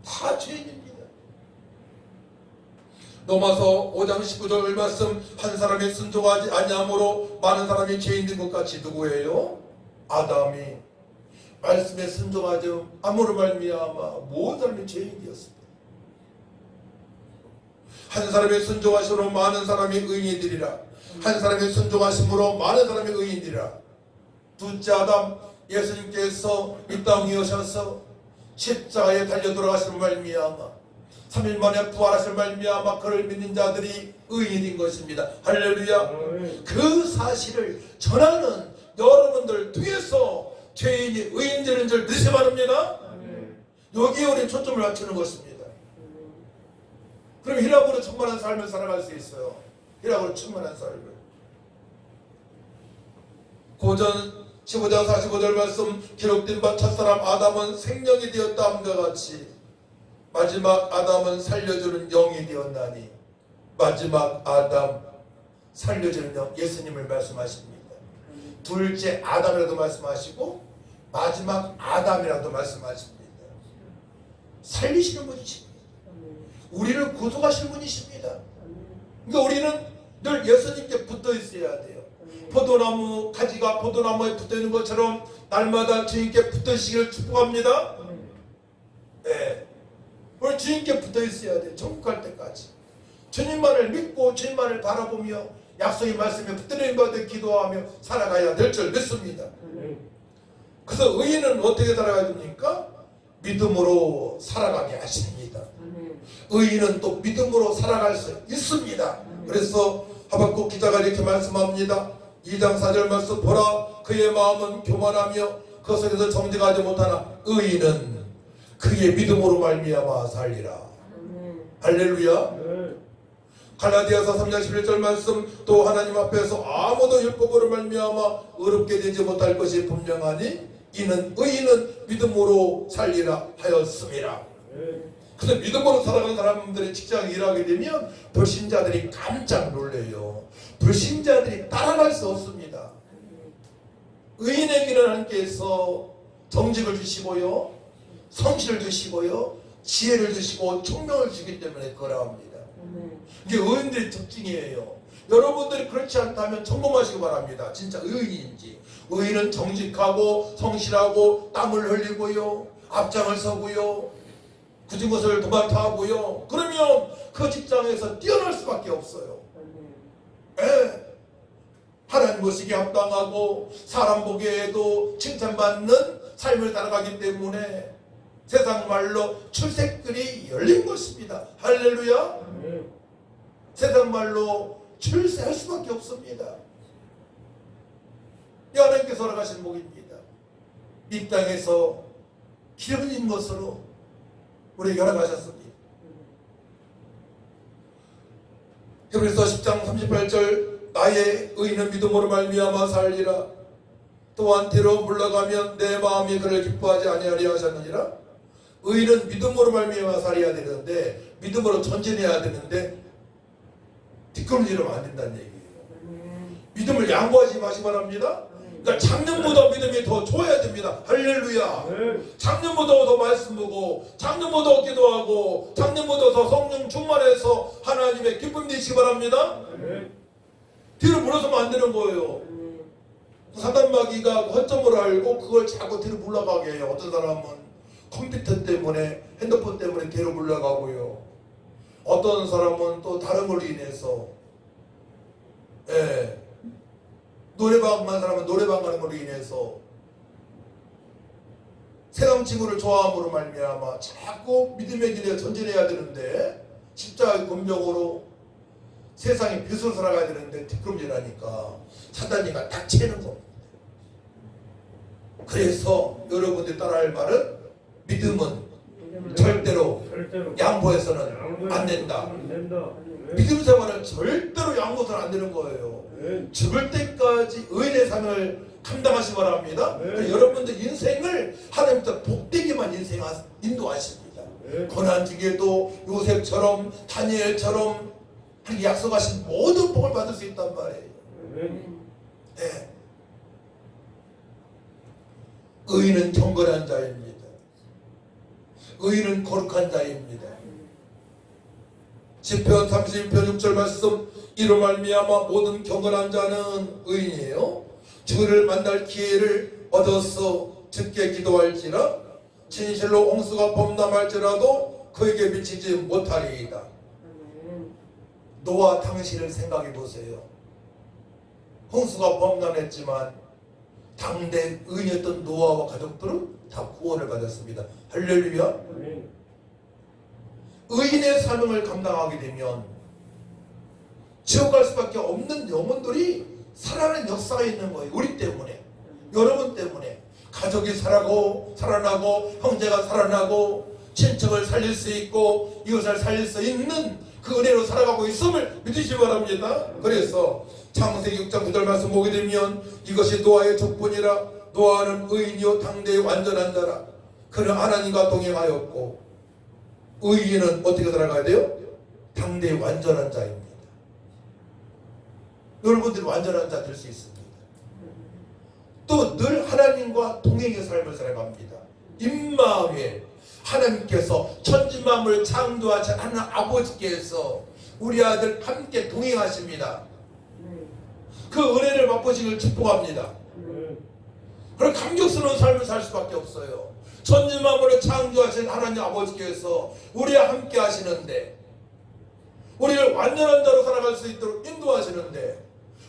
다 죄인입니다. 로마서 5장 19절 말씀, 한 사람이 순종하지 아니함으로 많은 사람이 죄인 된 것 같이 누구예요? 아담이 말씀에 순종하지 않음으로 말미암아 모든 사람이 죄인이 되었습니다. 한 사람이 순종하심으로 많은 사람이 의인이 되리라. 한 사람이 순종하심으로 많은 사람이 의인이 되리라. 둘째 아담, 예수님께서 이 땅에 오셔서 십자가에 달려 돌아가신 말미암아 3일 만에 부활하신 말미암아 그를 믿는 자들이 의인이 된 것입니다. 할렐루야. 그 사실을 전하는 여러분들 뒤에서 죄인이 의인 되는 줄 믿으시 바랍니다. 여기에 우리 초점을 맞추는 것입니다. 그럼 희락으로 충만한 삶을 살아갈 수 있어요. 희락으로 충만한 삶을. 고전 15장 45절 말씀, 기록된 바 첫사람 아담은 생명이 되었다 함과 같이 마지막 아담은 살려주는 영이 되었나니. 마지막 아담, 살려주는 영, 예수님을 말씀하십니다. 둘째 아담이라도 말씀하시고 마지막 아담이라도 말씀하십니다. 살리시는 분이십니다. 우리를 구속하시는 분이십니다. 그러니까 우리는 늘 예수님께 붙어 있어야 돼요. 포도나무 가지가 포도나무에 붙어있는 것처럼 날마다 주님께 붙으시기를 축복합니다. 네. 우리 주님께 붙어있어야 돼. 천국 갈 때까지. 주님만을 믿고 주님만을 바라보며 약속의 말씀에 붙들림 받아 기도하며 살아가야 될 줄 믿습니다. 그래서 의인은 어떻게 살아가야 됩니까? 믿음으로 살아가게 하십니다. 의인은 또 믿음으로 살아갈 수 있습니다. 그래서 하박국 기자가 이렇게 말씀합니다. 2장 4절 말씀, 보라 그의 마음은 교만하며 그 속에서 정직하지 못하나 의인은 그의 믿음으로 말미암아 살리라. 할렐루야. 갈라디아서 3장 11절 말씀, 또 하나님 앞에서 아무도 율법으로 말미암아 의롭게 되지 못할 것이 분명하니 이는 의인은 믿음으로 살리라 하였습니다. 그래서 믿음으로 살아가는 사람들이 직장에 일하게 되면 불신자들이 깜짝 놀래요. 불신자들이 따라갈 수 없습니다. 의인에게는 하나님께서 정직을 주시고요, 성실을 주시고요, 지혜를 주시고 총명을 주기 때문에 그러합니다. 이게 의인들의 특징이에요. 여러분들이 그렇지 않다면 점검하시기 바랍니다. 진짜 의인인지. 의인은 정직하고 성실하고 땀을 흘리고요, 앞장을 서고요, 굳은 것을 도맡아 하고요. 그러면 그 직장에서 뛰어날 수밖에 없어요. 예. 하나님 모시기 합당하고 사람 보기에도 칭찬받는 삶을 살아가기 때문에 세상 말로 출세길이 열린 것입니다. 할렐루야. 세상 말로 출세할 수밖에 없습니다. 하나님께서 허락하신 복입니다. 이 땅에서 기름진 것으로 우리에게 허락하셨습니다. 히브리서 10장 38절, 나의 의인은 믿음으로 말미암아 살리라. 또한 뒤로 물러가면 내 마음이 그를 기뻐하지 아니하리라 하셨느니라. 의인은 믿음으로 말미암아 살아야 되는데, 믿음으로 전진해야 되는데 뒷걸음질하면 안 된다는 얘기예요. 믿음을 양보하지 마시기 바랍니다. 그러니까 작년보다 믿음이 더 좋아야 됩니다. 할렐루야. 작년보다 더 말씀 보고, 작년보다 더 기도하고, 작년보다 더 성령 충만해서 하나님의 기쁨 되시기 바랍니다. 뒤로 물러서면 안 되는 거예요. 사단마귀가 허점을 알고 그걸 자꾸 뒤로 물러가게 해요. 어떤 사람은 컴퓨터 때문에, 핸드폰 때문에 뒤로 물러가고요. 어떤 사람은 또 다른 걸로 인해서, 노래방 간 사람은 노래방 가는 걸로 인해서 세상 친구를 좋아함으로 말미암아 자꾸 믿음의 길에 전진해야 되는데, 십자가의 권병으로 세상의 빛으로 살아가야 되는데 뒷걸음질하니까 사단이가 딱 채는 겁니다. 그래서 여러분들이 따라할 말은, 믿음은 절대로 양보해서는 안 된다. 믿음 생활은 절대로 양보해서는 안 되는 거예요. 죽을 때까지 의인의 삶을 감당하시기 바랍니다. 여러분들 인생을 하나님부터 복되게만 인도하십니다. 고난 중에도 요셉처럼 다니엘처럼 약속하신 모든 복을 받을 수 있단 말이에요. 네. 의인은 경건한 자입니다. 의인은 거룩한 자입니다. 시편 31편 6절 말씀, 이로 말미암아 모든 경건한 자는 의인이에요. 주를 만날 기회를 얻어서 주께 기도할지라, 진실로 홍수가 범람할지라도 그에게 미치지 못하리이다. 노아 당신을 생각해 보세요. 홍수가 범람했지만 당대 의인이었던 노아와 가족들은 다 구원을 받았습니다. 할렐루야. 의인의 사명을 감당하게 되면 지옥 갈 수밖에 없는 영혼들이 살아나는 역사가 있는 거예요. 우리 때문에, 여러분 때문에. 가족이 살아나고 형제가 살아나고 친척을 살릴 수 있고 이웃을 살릴 수 있는 그 은혜로 살아가고 있음을 믿으시기 바랍니다. 그래서 창세기 6장 9절 말씀 보게 되면, 이것이 노아의 족본이라. 노아는 의인이요 당대의 완전한 자라. 그는 하나님과 동행하였고. 의인은 어떻게 살아가야 돼요? 당대의 완전한 자입니다. 여러분들이 완전한 자 될 수 있습니다. 또 늘 하나님과 동행의 삶을 살아갑니다. 임마누엘, 하나님께서 천지만물을 창조하신 하나님 아버지께서 우리 아들 함께 동행하십니다. 그 은혜를 맛보시길 축복합니다. 그런 감격스러운 삶을 살 수밖에 없어요. 천지만물을 창조하신 하나님 아버지께서 우리와 함께 하시는데, 우리를 완전한 자로 살아갈 수 있도록 인도하시는데,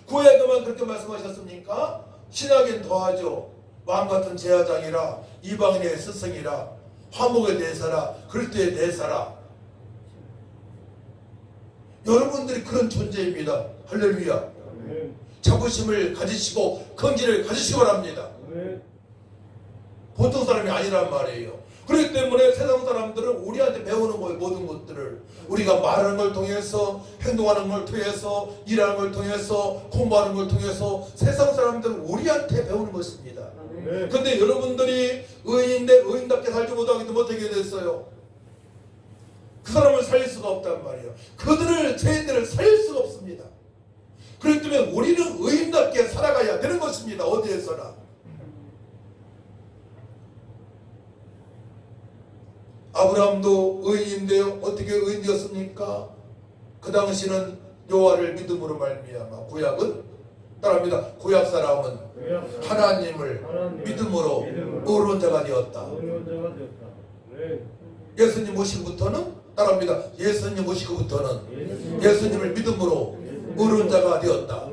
구약에만 그렇게 말씀하셨습니까? 신약엔 더하죠. 왕같은 제사장이라, 이방인의 스승이라, 화목의 대사라, 그리스도의 대사라. 여러분들이 그런 존재입니다. 할렐루야. 자부심을 가지시고 긍지를 가지시기 바랍니다. 보통 사람이 아니란 말이에요. 그렇기 때문에 세상 사람들은 우리한테 배우는 거예요. 모든 것들을 우리가 말하는 걸 통해서, 행동하는 걸 통해서, 일하는 걸 통해서, 공부하는 걸 통해서 세상 사람들은 우리한테 배우는 것입니다. 그런데 여러분들이 의인인데 의인답게 살지 못하기 때문에 어떻게 됐어요? 그 사람을 살릴 수가 없단 말이에요. 그들을, 죄인들을 살릴 수가 없습니다. 그렇기 때문에 우리는 의인답게 살아가야 되는 것입니다. 어디에서나. 아브라함도 의인인데요. 어떻게 의인 되었습니까? 그 당시는 여호와를 믿음으로 말미암아, 구약은 따라합니다. 구약 사람은 하나님을 믿음으로 의로운 자가 되었다. 예수님 모시고부터는 따라합니다. 예수님 모시고부터는 예수님을 믿음으로 의로운 자가 되었다.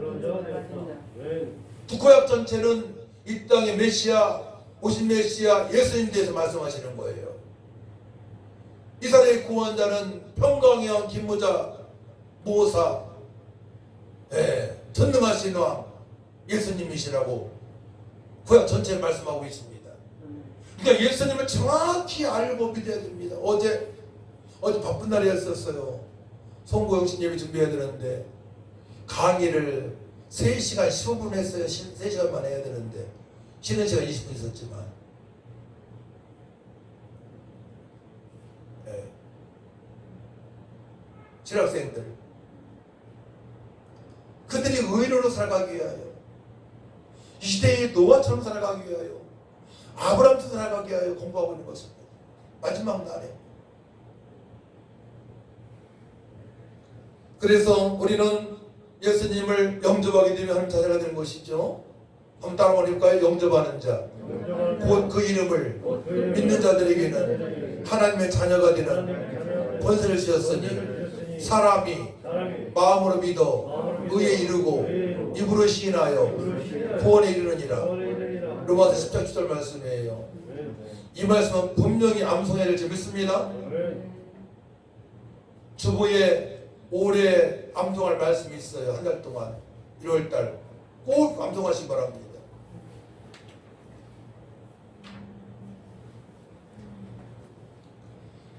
구약 전체는 이 땅의 메시아, 오신 메시아 예수님에 대해서 말씀하시는 거예요. 이스라엘 구원자는 평강의 김무자 모사, 전능하신 왕 예수님이시라고 구약 전체에 말씀하고 있습니다. 그러니까 예수님을 정확히 알고 믿어야 됩니다. 어제 바쁜 날이었었어요. 송구영신 예배 준비해야 되는데 강의를 3시간 15분 했어요. 3시간만 해야 되는데 쉬는 시간 20분 있었지만, 신학생들, 그들이 의인으로 살아가기 위하여, 이 시대의 노아처럼 살아가기 위하여, 아브라함처럼 살아가기 위하여 공부하고 있는 것입니다. 마지막 날에. 그래서 우리는 예수님을 영접하게 되면 하나님 자녀가 되는 것이죠. 한번 따라 말해볼까요? 영접하는 자, 곧 그 이름을 믿는 자들에게는 하나님의 자녀가 되는 권세를 주셨으니, 사람이 마음으로 믿어 의에 이르고 입으로 시인하여 구원에 이르느니라. 로마서 10장 10절 말씀이에요. 이 말씀은 분명히 암송해야 될지 믿습니다. 주보에 올해 암송할 말씀이 있어요. 한 달 동안 1월달 꼭 암송하시기 바랍니다.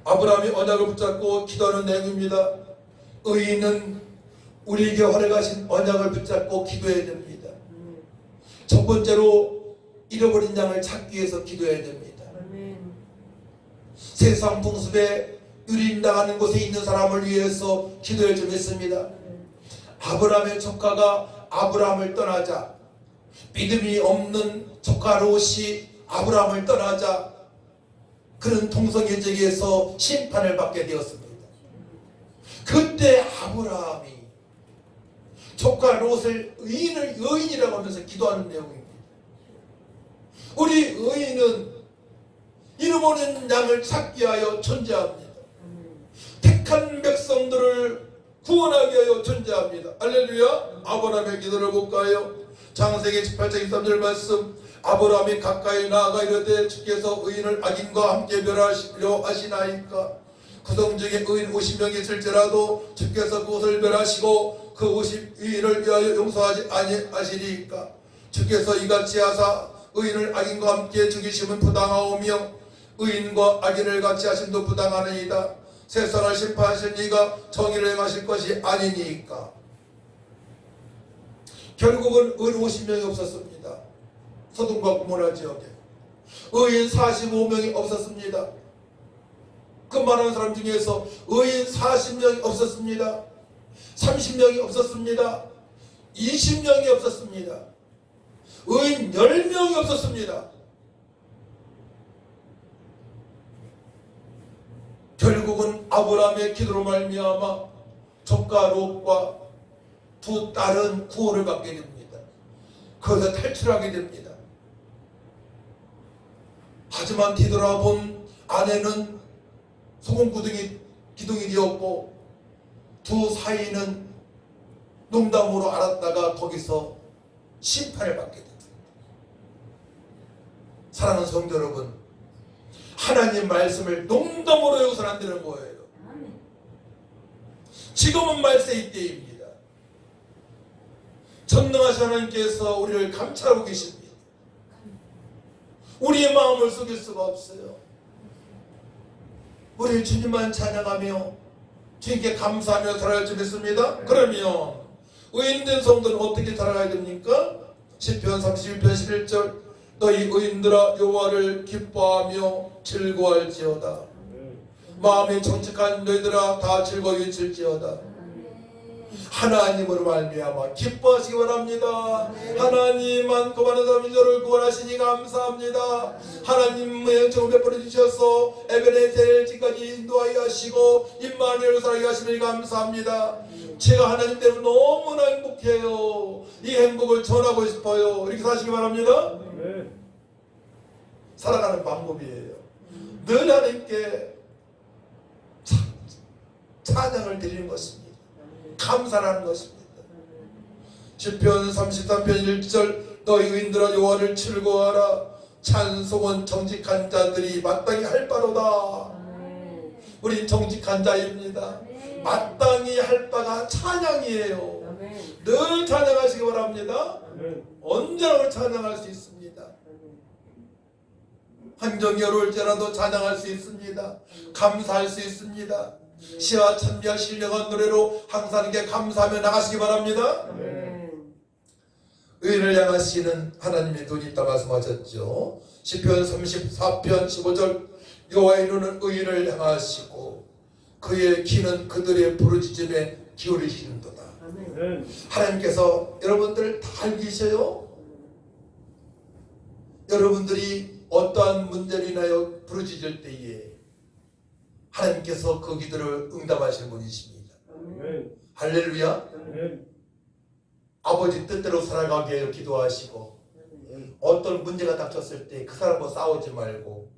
아브라함이 언약을 붙잡고 기도하는 내용입니다. 의인은 우리에게 허락하신 언약을 붙잡고 기도해야 됩니다. 첫 번째로 잃어버린 양을 찾기 위해서 기도해야 됩니다. 세상 풍습에 유린당하는 곳에 있는 사람을 위해서 기도를 좀 했습니다. 아브라함의 조카가 아브라함을 떠나자, 믿음이 없는 조카 롯이 아브라함을 떠나자 그는 동성애적에서 심판을 받게 되었습니다. 그때 아브라함이 조카 롯을 의인이라고 하면서 기도하는 내용입니다. 우리 의인은 잃어버린 양을 찾기 위하여 존재합니다. 택한 백성들을 구원하기 위하여 존재합니다. 할렐루야. 아브라함의 기도를 볼까요? 창세기 18장 23절 말씀. 아브라함이 가까이 나아가 이르되 주께서 의인을 악인과 함께 멸하시려 하시나이까. 그 성 중에 의인 50명이 있을지라도 주께서 그것을 멸하시고 그 52인을 위하여 용서하지 아니하시리까. 주께서 이같이 하사 의인을 악인과 함께 죽이심은 부당하오며 의인과 악인을 같이 하심도 부당하니이다. 세상을 심판하실 이가 정의를 행하실 것이 아니니까. 결국은 의인 50명이 없었습니다. 소돔과 고모라 지역에 의인 45명이 없었습니다. 그 많은 사람 중에서 의인 40명이 없었습니다. 30명이 없었습니다. 20명이 없었습니다. 의인 10명이 없었습니다. 결국은 아브라함의 기도로 말미암아 조카 롯과 두 딸은 구원을 받게 됩니다. 거기서 탈출하게 됩니다. 하지만 뒤돌아본 아내는 소금구덩이 기둥이 되었고 두 사이는 농담으로 알았다가 거기서 심판을 받게 됩니다. 사랑하는 성도 여러분, 하나님 말씀을 농담으로 여기서는 안 되는 거예요. 지금은 말세의 때입니다. 전능하신 하나님께서 우리를 감찰하고 계십니다. 우리의 마음을 속일 수가 없어요. 우리 주님만 찬양하며 주님께 감사하며 살아갈 줄 믿습니다. 그러면 의인된 성도는 어떻게 살아가야 됩니까? 시편 31편 11절 너희 의인들아 여호와를 기뻐하며 즐거워할지어다. 마음이 정직한 너희들아 다 즐거이 칠지어다. 하나님으로 말미암아 기뻐하시기 바랍니다. 하나님만 구원하는 사람이 저를 구원하시니 감사합니다. 하나님의 영적을 베풀어 주셔서 에베네셀 지까지 인도하여 하시고 임마누엘로 살게 하시니 감사합니다. 제가 하나님 때문에 너무나 행복해요. 이 행복을 전하고 싶어요. 이렇게 사시기 바랍니다. 살아가는 방법이에요. 늘 하나님께 찬양을 드리는 것입니다. 감사하는 것입니다. 시편 33편 1절 너희 의인들아 여호와를 즐거워하라. 찬송은 정직한 자들이 마땅히 할 바로다. 우린 정직한 자입니다. 마땅히 할 바가 찬양이에요. 늘 찬양하시기 바랍니다. 언제나 찬양할 수 있습니다. 환경이 어려울지라도 찬양할 수 있습니다. 감사할 수 있습니다. 시와 찬미와 신령한 노래로 항상 이게 감사하며 나가시기 바랍니다. 의인을 향하시는 하나님의 돈이 있다 말씀하셨죠. 시편 34편 15절 여호와의 눈은 의인을 향하시고 그의 귀는 그들의 부르짖음에 기울이시는도다. 하나님께서 여러분들을 다 알고 계셔요. 여러분들이 어떠한 문제로 인하여 부르짖을 때에 하나님께서 그 기도를 응답하시는 분이십니다. 할렐루야. 아버지 뜻대로 살아가게 하여 기도하시고 어떤 문제가 닥쳤을 때 그 사람과 싸우지 말고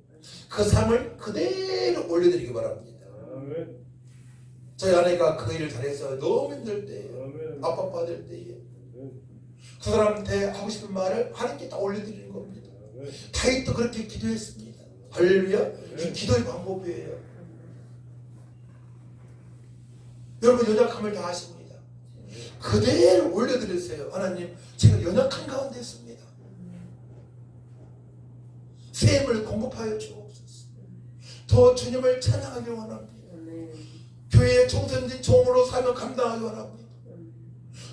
그 삶을 그대로 올려드리기 바랍니다. 저희 아내가 그 일을 잘해서 너무 힘들 때에 압박받을 때에 그 사람한테 하고 싶은 말을 하나님께 다 올려드리는 겁니다. 다윗도 그렇게 기도했습니다. 할렐루야. 이 기도의 방법이에요. 여러분 연약함을 다 아십니다. 그대로 올려드리세요. 하나님 제가 연약한 가운데 있습니다. 샘을 공급하여 주옵소서. 더 주님을 찬양하기 원합니다. 교회의 총선진 종으로 삶을 감당하기 원합니다.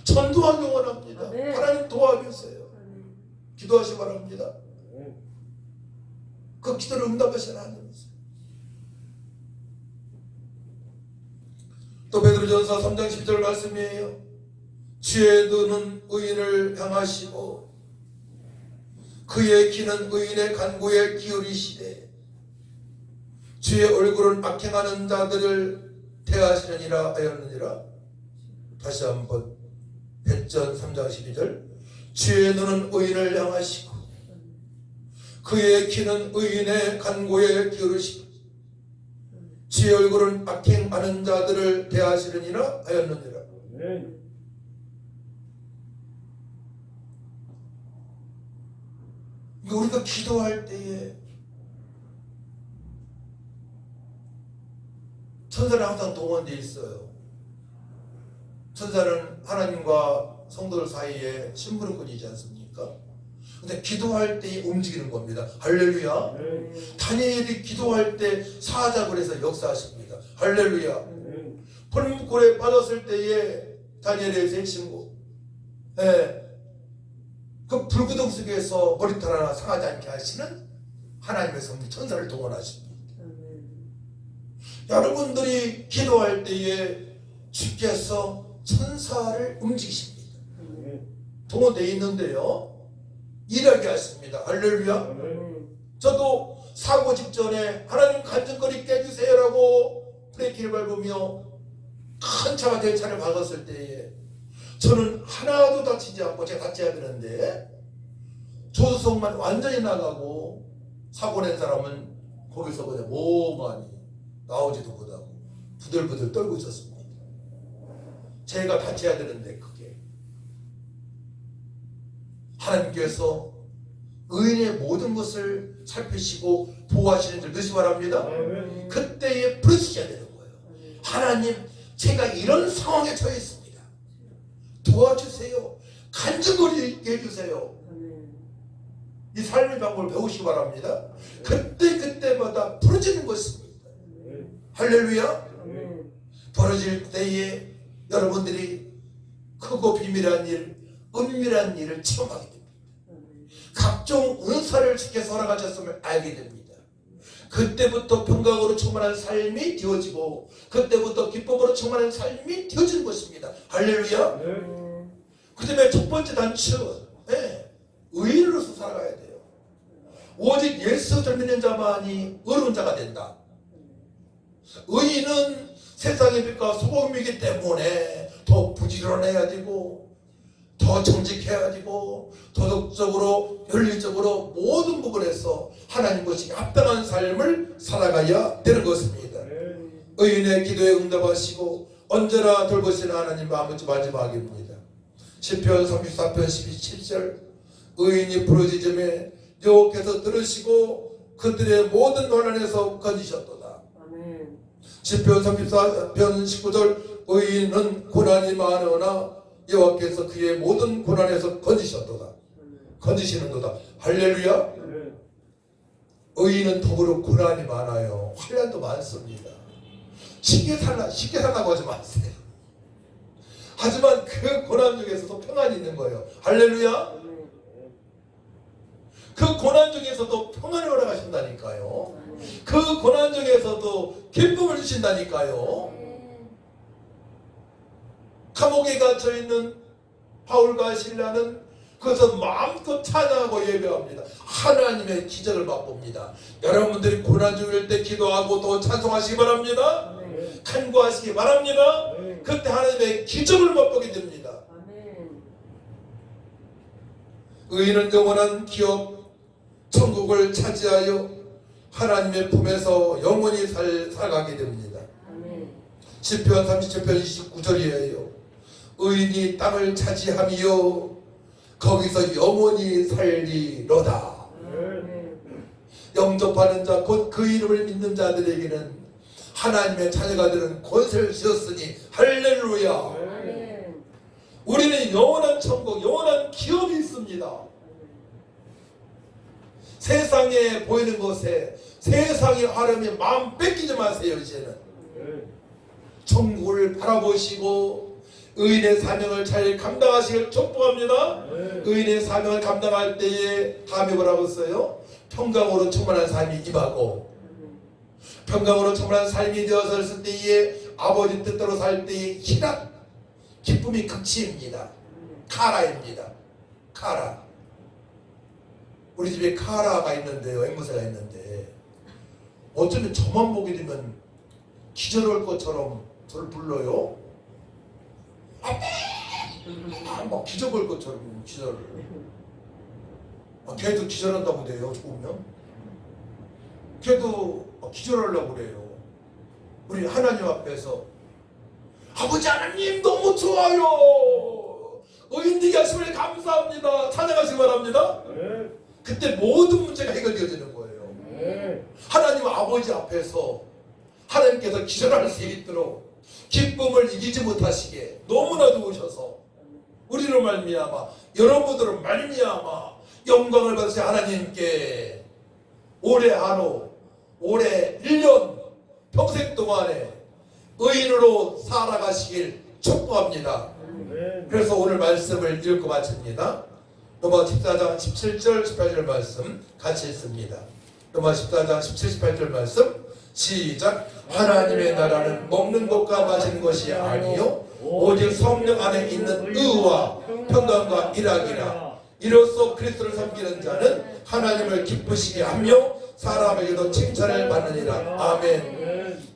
전도하기 원합니다. 하나님 도와주세요. 기도하시기 바랍니다. 그 기도를 응답하시는 하나님이세요. 또 베드로전서 3장 10절 말씀이에요. 주의 눈은 의인을 향하시고 그의 귀는 의인의 간구에 기울이시되 주의 얼굴은 악행하는 자들을 대하시느니라 하였느니라. 다시 한번 베드로전 3장 12절 주의 눈은 의인을 향하시고 그의 귀는 의인의 간구에 기울이시고 주의 얼굴은 악행하는 자들을 대하시느니라 하였느니라. 우리가 기도할 때에 천사는 항상 동원되어 있어요. 천사는 하나님과 성도들 사이에 심부름꾼이지 않습니까? 근데 기도할 때 움직이는 겁니다. 할렐루야. 다니엘이 기도할 때 사자굴 해서 역사하십니다. 할렐루야. 풀무불에 빠졌을 때에 다니엘의 세 친구, 그 불구덩 속에서 머리털 하나 상하지 않게 하시는 하나님의 성부 천사를 동원하십니다. 여러분들이 기도할 때에 주께서 천사를 움직이십니다. 동원되어 있는데요, 일하게 하십니다. 할렐루야. 저도 사고 직전에 하나님 간증거리 깨주세요라고 브레이크를 밟으며 큰 차가 내 차를 박았을 때에 저는 하나도 다치지 않고, 제가 다쳐야 되는데 조수석만 완전히 나가고 사고 낸 사람은 거기서 그냥 멍하니 나오지도 못하고 부들부들 떨고 있었습니다. 제가 다쳐야 되는데 그게 하나님께서 의인의 모든 것을 살피시고 보호하시는 줄 믿으시기 바랍니다. 그때에 부르셔야 되는 거예요. 하나님, 제가 이런 상황에 처해 있습니다. 도와주세요. 간증거리게 해주세요. 이 삶의 방법을 배우시기 바랍니다. 그때마다 부러지는 것입니다. 할렐루야. 부러질 때에 여러분들이 크고 비밀한 일, 은밀한 일을 체험하게 됩니다. 각종 은사를 주께서 허락하셨음을 알게 됩니다. 그때부터 평강으로 충만한 삶이 되어지고 그때부터 기쁨으로 충만한 삶이 되어지는 것입니다. 할렐루야. 그 다음에 첫 번째 단추, 의인으로서 살아가야 돼요. 오직 예수를 믿는 자만이 의로운 자가 된다. 의인은 세상의 빛과 소금이기 때문에 더 부지런해야 되고 더 정직해야 되고 도덕적으로 윤리적으로 모든 부분에서 하나님 것이 합당한 삶을 살아가야 되는 것입니다. 의인의 기도에 응답하시고 언제나 돌보시는 하나님 마지막입니다. 시편 34편 17절 의인이 부르짖음에 여호와께서 들으시고 그들의 모든 혼란에서 건지셨도다. 시편 34편 19절 의인은 고난이 많으나 여호와께서 그의 모든 고난에서 건지셨도다. 건지시는도다. 할렐루야. 의인은 더불어 고난이 많아요. 환난도 많습니다. 쉽게 살라고 하지 마세요. 하지만 그 고난 중에서도 평안이 있는 거예요. 할렐루야. 그 고난 중에서도 평안을 허락하신다니까요. 그 고난 중에서도 기쁨을 주신다니까요. 감옥에 갇혀있는 바울과 실라는 그것을 마음껏 찬양하고 예배합니다. 하나님의 기적을 맛봅니다. 여러분들이 고난 중일 때 기도하고 또 찬송하시기 바랍니다. 간구하시기 바랍니다. 그때 하나님의 기적을 맛보게 됩니다. 의인은 영원한 기업 천국을 차지하여 하나님의 품에서 영원히 살아가게 됩니다. 시편 37편 29절이에요. 의인이 땅을 차지하며 거기서 영원히 살리로다. 영접하는 자 곧 그 이름을 믿는 자들에게는 하나님의 자녀가 되는 권세를 주셨으니 할렐루야. 우리는 영원한 천국, 영원한 기업이 있습니다. 세상에 보이는 것에 세상의 아름이 마음 뺏기지 마세요. 이제는 천국을 바라보시고 의인의 사명을 잘 감당하시길 축복합니다. 의인의 사명을 감당할 때에 다음에 뭐라고 써요? 평강으로 충만한 삶이 임하고 평강으로 충만한 삶이 되었을 때에 아버지 뜻대로 살 때의 희락 기쁨이 극치입니다. 카라입니다. 카라. 우리 집에 카라가 있는데요. 앵무새가 있는데 어쩌면 저만 보게 되면 기절할 것처럼 저를 불러요. 막 기절할 것처럼 기절을. 걔도 기절한다고 그래요. 죽으면. 걔도 기절하려고 그래요. 우리 하나님 앞에서 아버지 하나님 너무 좋아요. 의인되게 하심을 감사합니다. 찬양하시기 바랍니다. 그때 모든 문제가 해결되어지는 거예요. 하나님 아버지 앞에서 하나님께서 기절할 수 있도록 기쁨을 이기지 못하시게 너무나 좋으셔서 우리로 말미암아 여러분들은 말미암아 영광을 받으신 하나님께 올해 하루 올해 1년 평생 동안에 의인으로 살아가시길 축복합니다. 그래서 오늘 말씀을 읽고 마칩니다. 로마 14장 17절 18절 말씀 같이 읽습니다. 로마 14장 17, 18절 말씀 시작. 하나님의 나라는 먹는 것과 마시는 것이 아니요 오직 성령 안에 있는 의와 평강과 일하기라. 이로써 그리스도를 섬기는 자는 하나님을 기쁘시게 하며 사람에게도 칭찬을 받느니라. 아멘.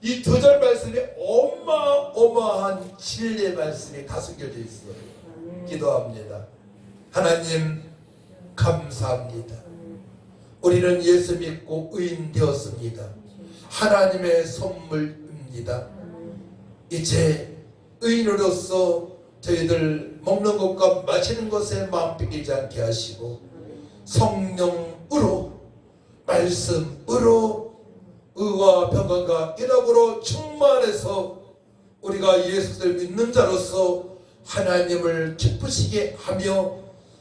이 두 절 말씀에 어마어마한 진리의 말씀이 다 숨겨져 있어요. 기도합니다. 하나님, 감사합니다. 우리는 예수 믿고 의인 되었습니다. 하나님의 선물입니다. 이제 의인으로서 저희들 먹는 것과 마시는 것에 마음 뺏기지 않게 하시고 성령으로 말씀으로 의와 평강과 인학으로 충만해서 우리가 예수를 믿는 자로서 하나님을 기쁘시게 하며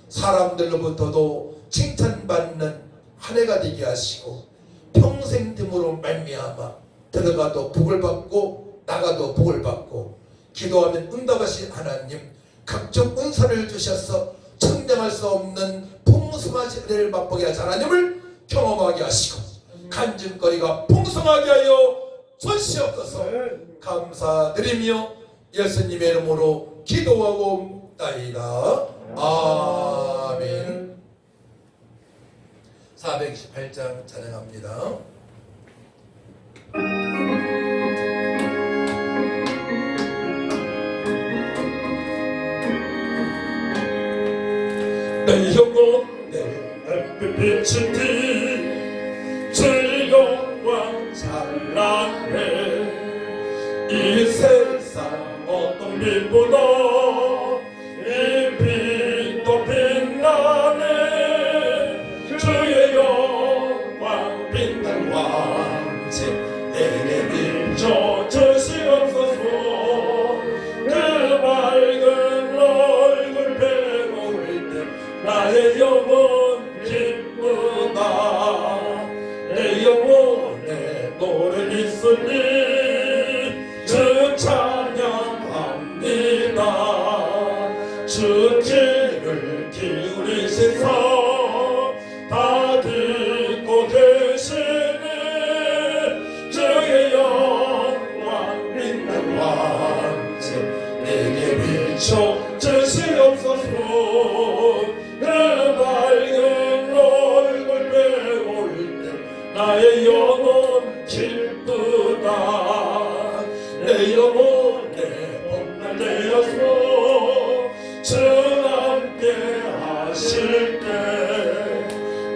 사람들로부터도 칭찬받는 한 해가 되게 하시고 평생 됨으로 말미암아 들어가도 복을 받고 나가도 복을 받고 기도하면 응답하신 하나님 각종 은사를 주셔서 청량할 수 없는 풍성하신 은혜를 맛보게 하신 하나님을 경험하게 하시고 간증거리가 풍성하게 하여 주시옵소서. 감사드리며 예수님의 이름으로 기도하고 나이다. 아멘. 428장 찬양합니다. 내 영혼 내 빛이 네 즐거운 찬란해 이 세상 어떤 빛보다 이 빛도 빛나네 주의 영광 빛난 왕제 내게 비춰 주시옵소서. 그 밝은 얼굴 배울 때 나의 영혼 기쁘다. 내 영혼에 노래 있으니 주 찬양합니다. 주 귀를 기울이시서 다 듣고 계시니 주의 영광 빛난 왕제 내게 비춰 주시옵소서. 그 밝은 얼굴 배울 때 나의 영혼 기쁘다. 내 영혼에 복날 되어서 주 함께 하실 때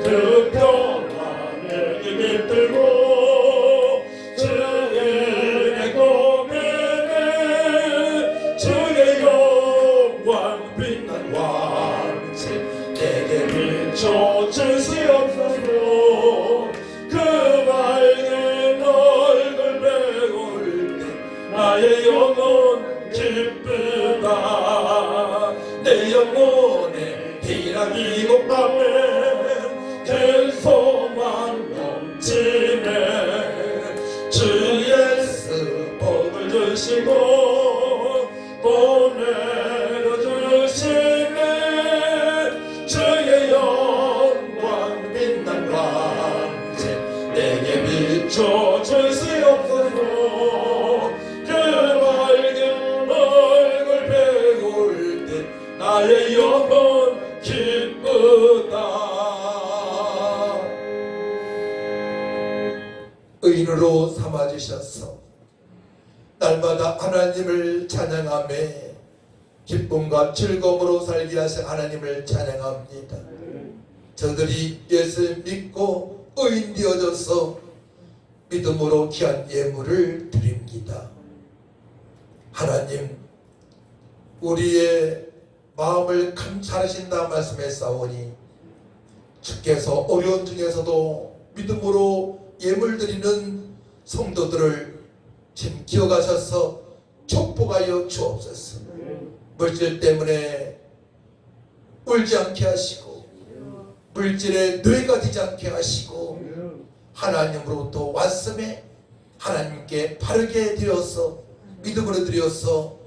그 평안 내게 깃들고 주의 고민에 주의 영광 빛난 왕제 내게 비춰 주시옵소서. 그 밝은 얼굴 배울 때 나의 영혼 기쁘다. 내 영혼에 희락이고 밤에 그 소망 넘치네 주 예수 복을 주시고 보내려 주시네 주의 영광 빛난 왕제 내게 비춰 주시옵소서. 그 밝은 얼굴 배울 때 나의 영혼 기쁘다. 의인으로 삼아주셔서 날마다 하나님을 찬양하며 기쁨과 즐거움으로 살게 하신 하나님을 찬양합니다. 저들이 예수 믿고 의인 되어져서 믿음으로 귀한 예물을 드립니다. 하나님 우리의 마음을 감찰하신다 말씀했사오니 주께서 어려운 중에서도 믿음으로 예물 드리는 성도들을 지금 기억하셔서 축복하여 주옵소서. 물질 때문에 울지 않게 하시고 물질에 뇌가 되지 않게 하시고 하나님으로부터 왔음에 하나님께 바르게 드려서 믿음으로 드려서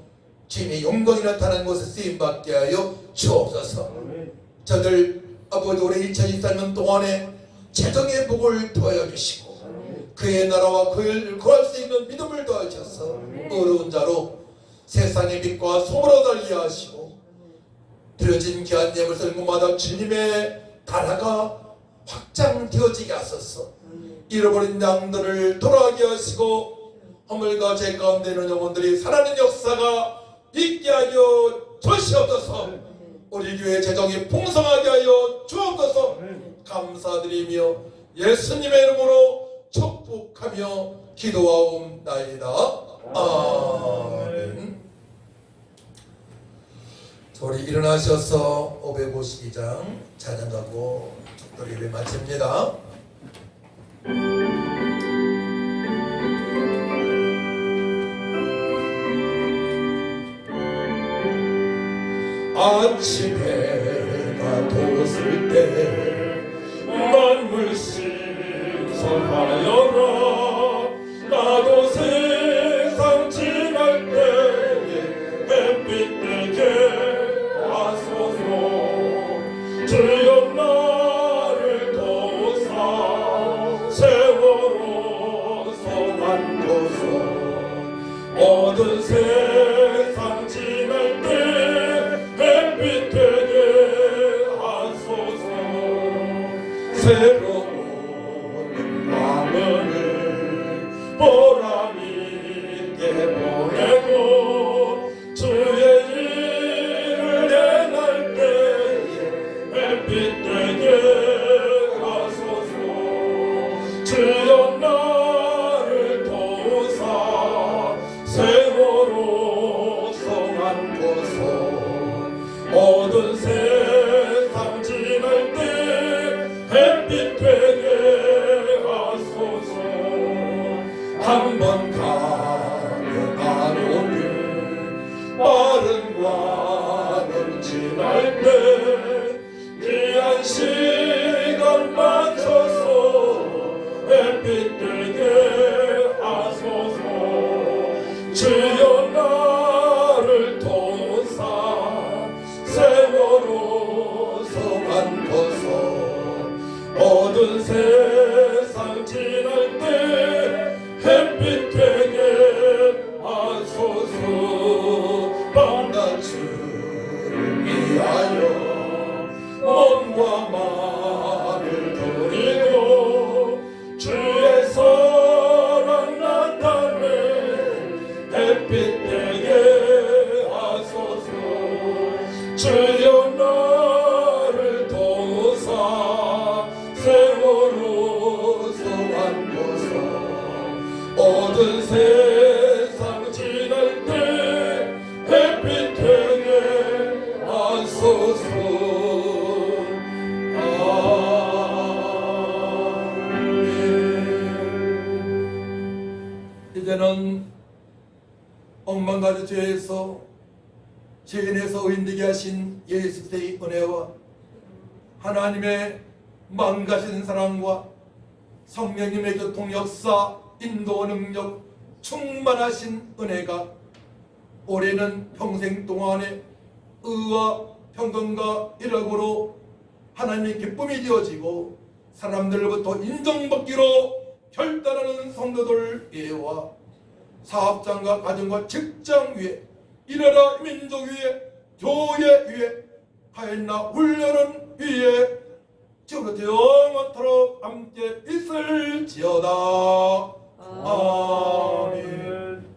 주님의 영광이 나타나는 곳에 쓰임받게 하여 주옵소서. 저들 아버지 올해 2024년 동안에 재정의 복을 더하여 주시고 그의 나라와 그를 구할 수 있는 믿음을 더하셔서 어려운 자로 세상의 빛과 소문을 달게 하시고 드려진 귀한 예물 성공마다 주님의 나라가 확장되어지게 하소서. 잃어버린 양들을 돌아가게 하시고 허물과 죄 가운데 있는 영혼들이 살아나는 역사가 있게 하여 주시옵소서. 우리 교회 재정이 풍성하게 하여 주옵소서. 감사드리며 예수님의 이름으로 축복하며 기도하옵나이다. 아멘. 우리 일어나셔서 552장 찬양하고 축도리 예배 마칩니다. 아침 해가 돋을 때 만물 신성하여라. 나도 세상 지날 때에 햇빛 되게 하소서. 주여 나를 도우사 세월호 성안고서. 모든 세상 지날 때 햇빛 되게 하소서. 새로운 마음을 보람 있게 보내고 주의 일을 행할 때에 햇빛 되게 하소서. 주여 나를 도우사 세월호 성안고서. 모든 세상 지날 때 햇빛 되게 하소서. 한 번 가면 안 오는 빠른 관을 지날 때 귀한 시간 맞춰서 햇빛 되게 하소서. 주여 나를 도우사 세월호 성안고서. 모든 세상 지날 때 햇빛 되게 하소서. 밤낮을 위하여 몸과 마음을 드리고 주의 사랑 나타내 햇빛 되게 하소서. 주여 나를 도우사 세월호 성안고서. 모든 세상 지날 때 햇빛 되게 하소서. 아멘. 이제는 억만가지죄에서 죄인에서 의인되게 하신 예수 그리스도의 은혜와 하나님의 망가신 사랑과 성령님의 교통 역사 인도 능력 충만하신 은혜가 올해는 평생 동안에 의와 평강과 일억으로 하나님의 기쁨이 되어지고 사람들로부터 인정받기로 결단하는 성도들 위에와 사업장과 가정과 직장 위에 이나라 민족 위에 교회 위에 하였나 훈련은 위에 지금부터 영원토록 함께 있을지어다. 아멘.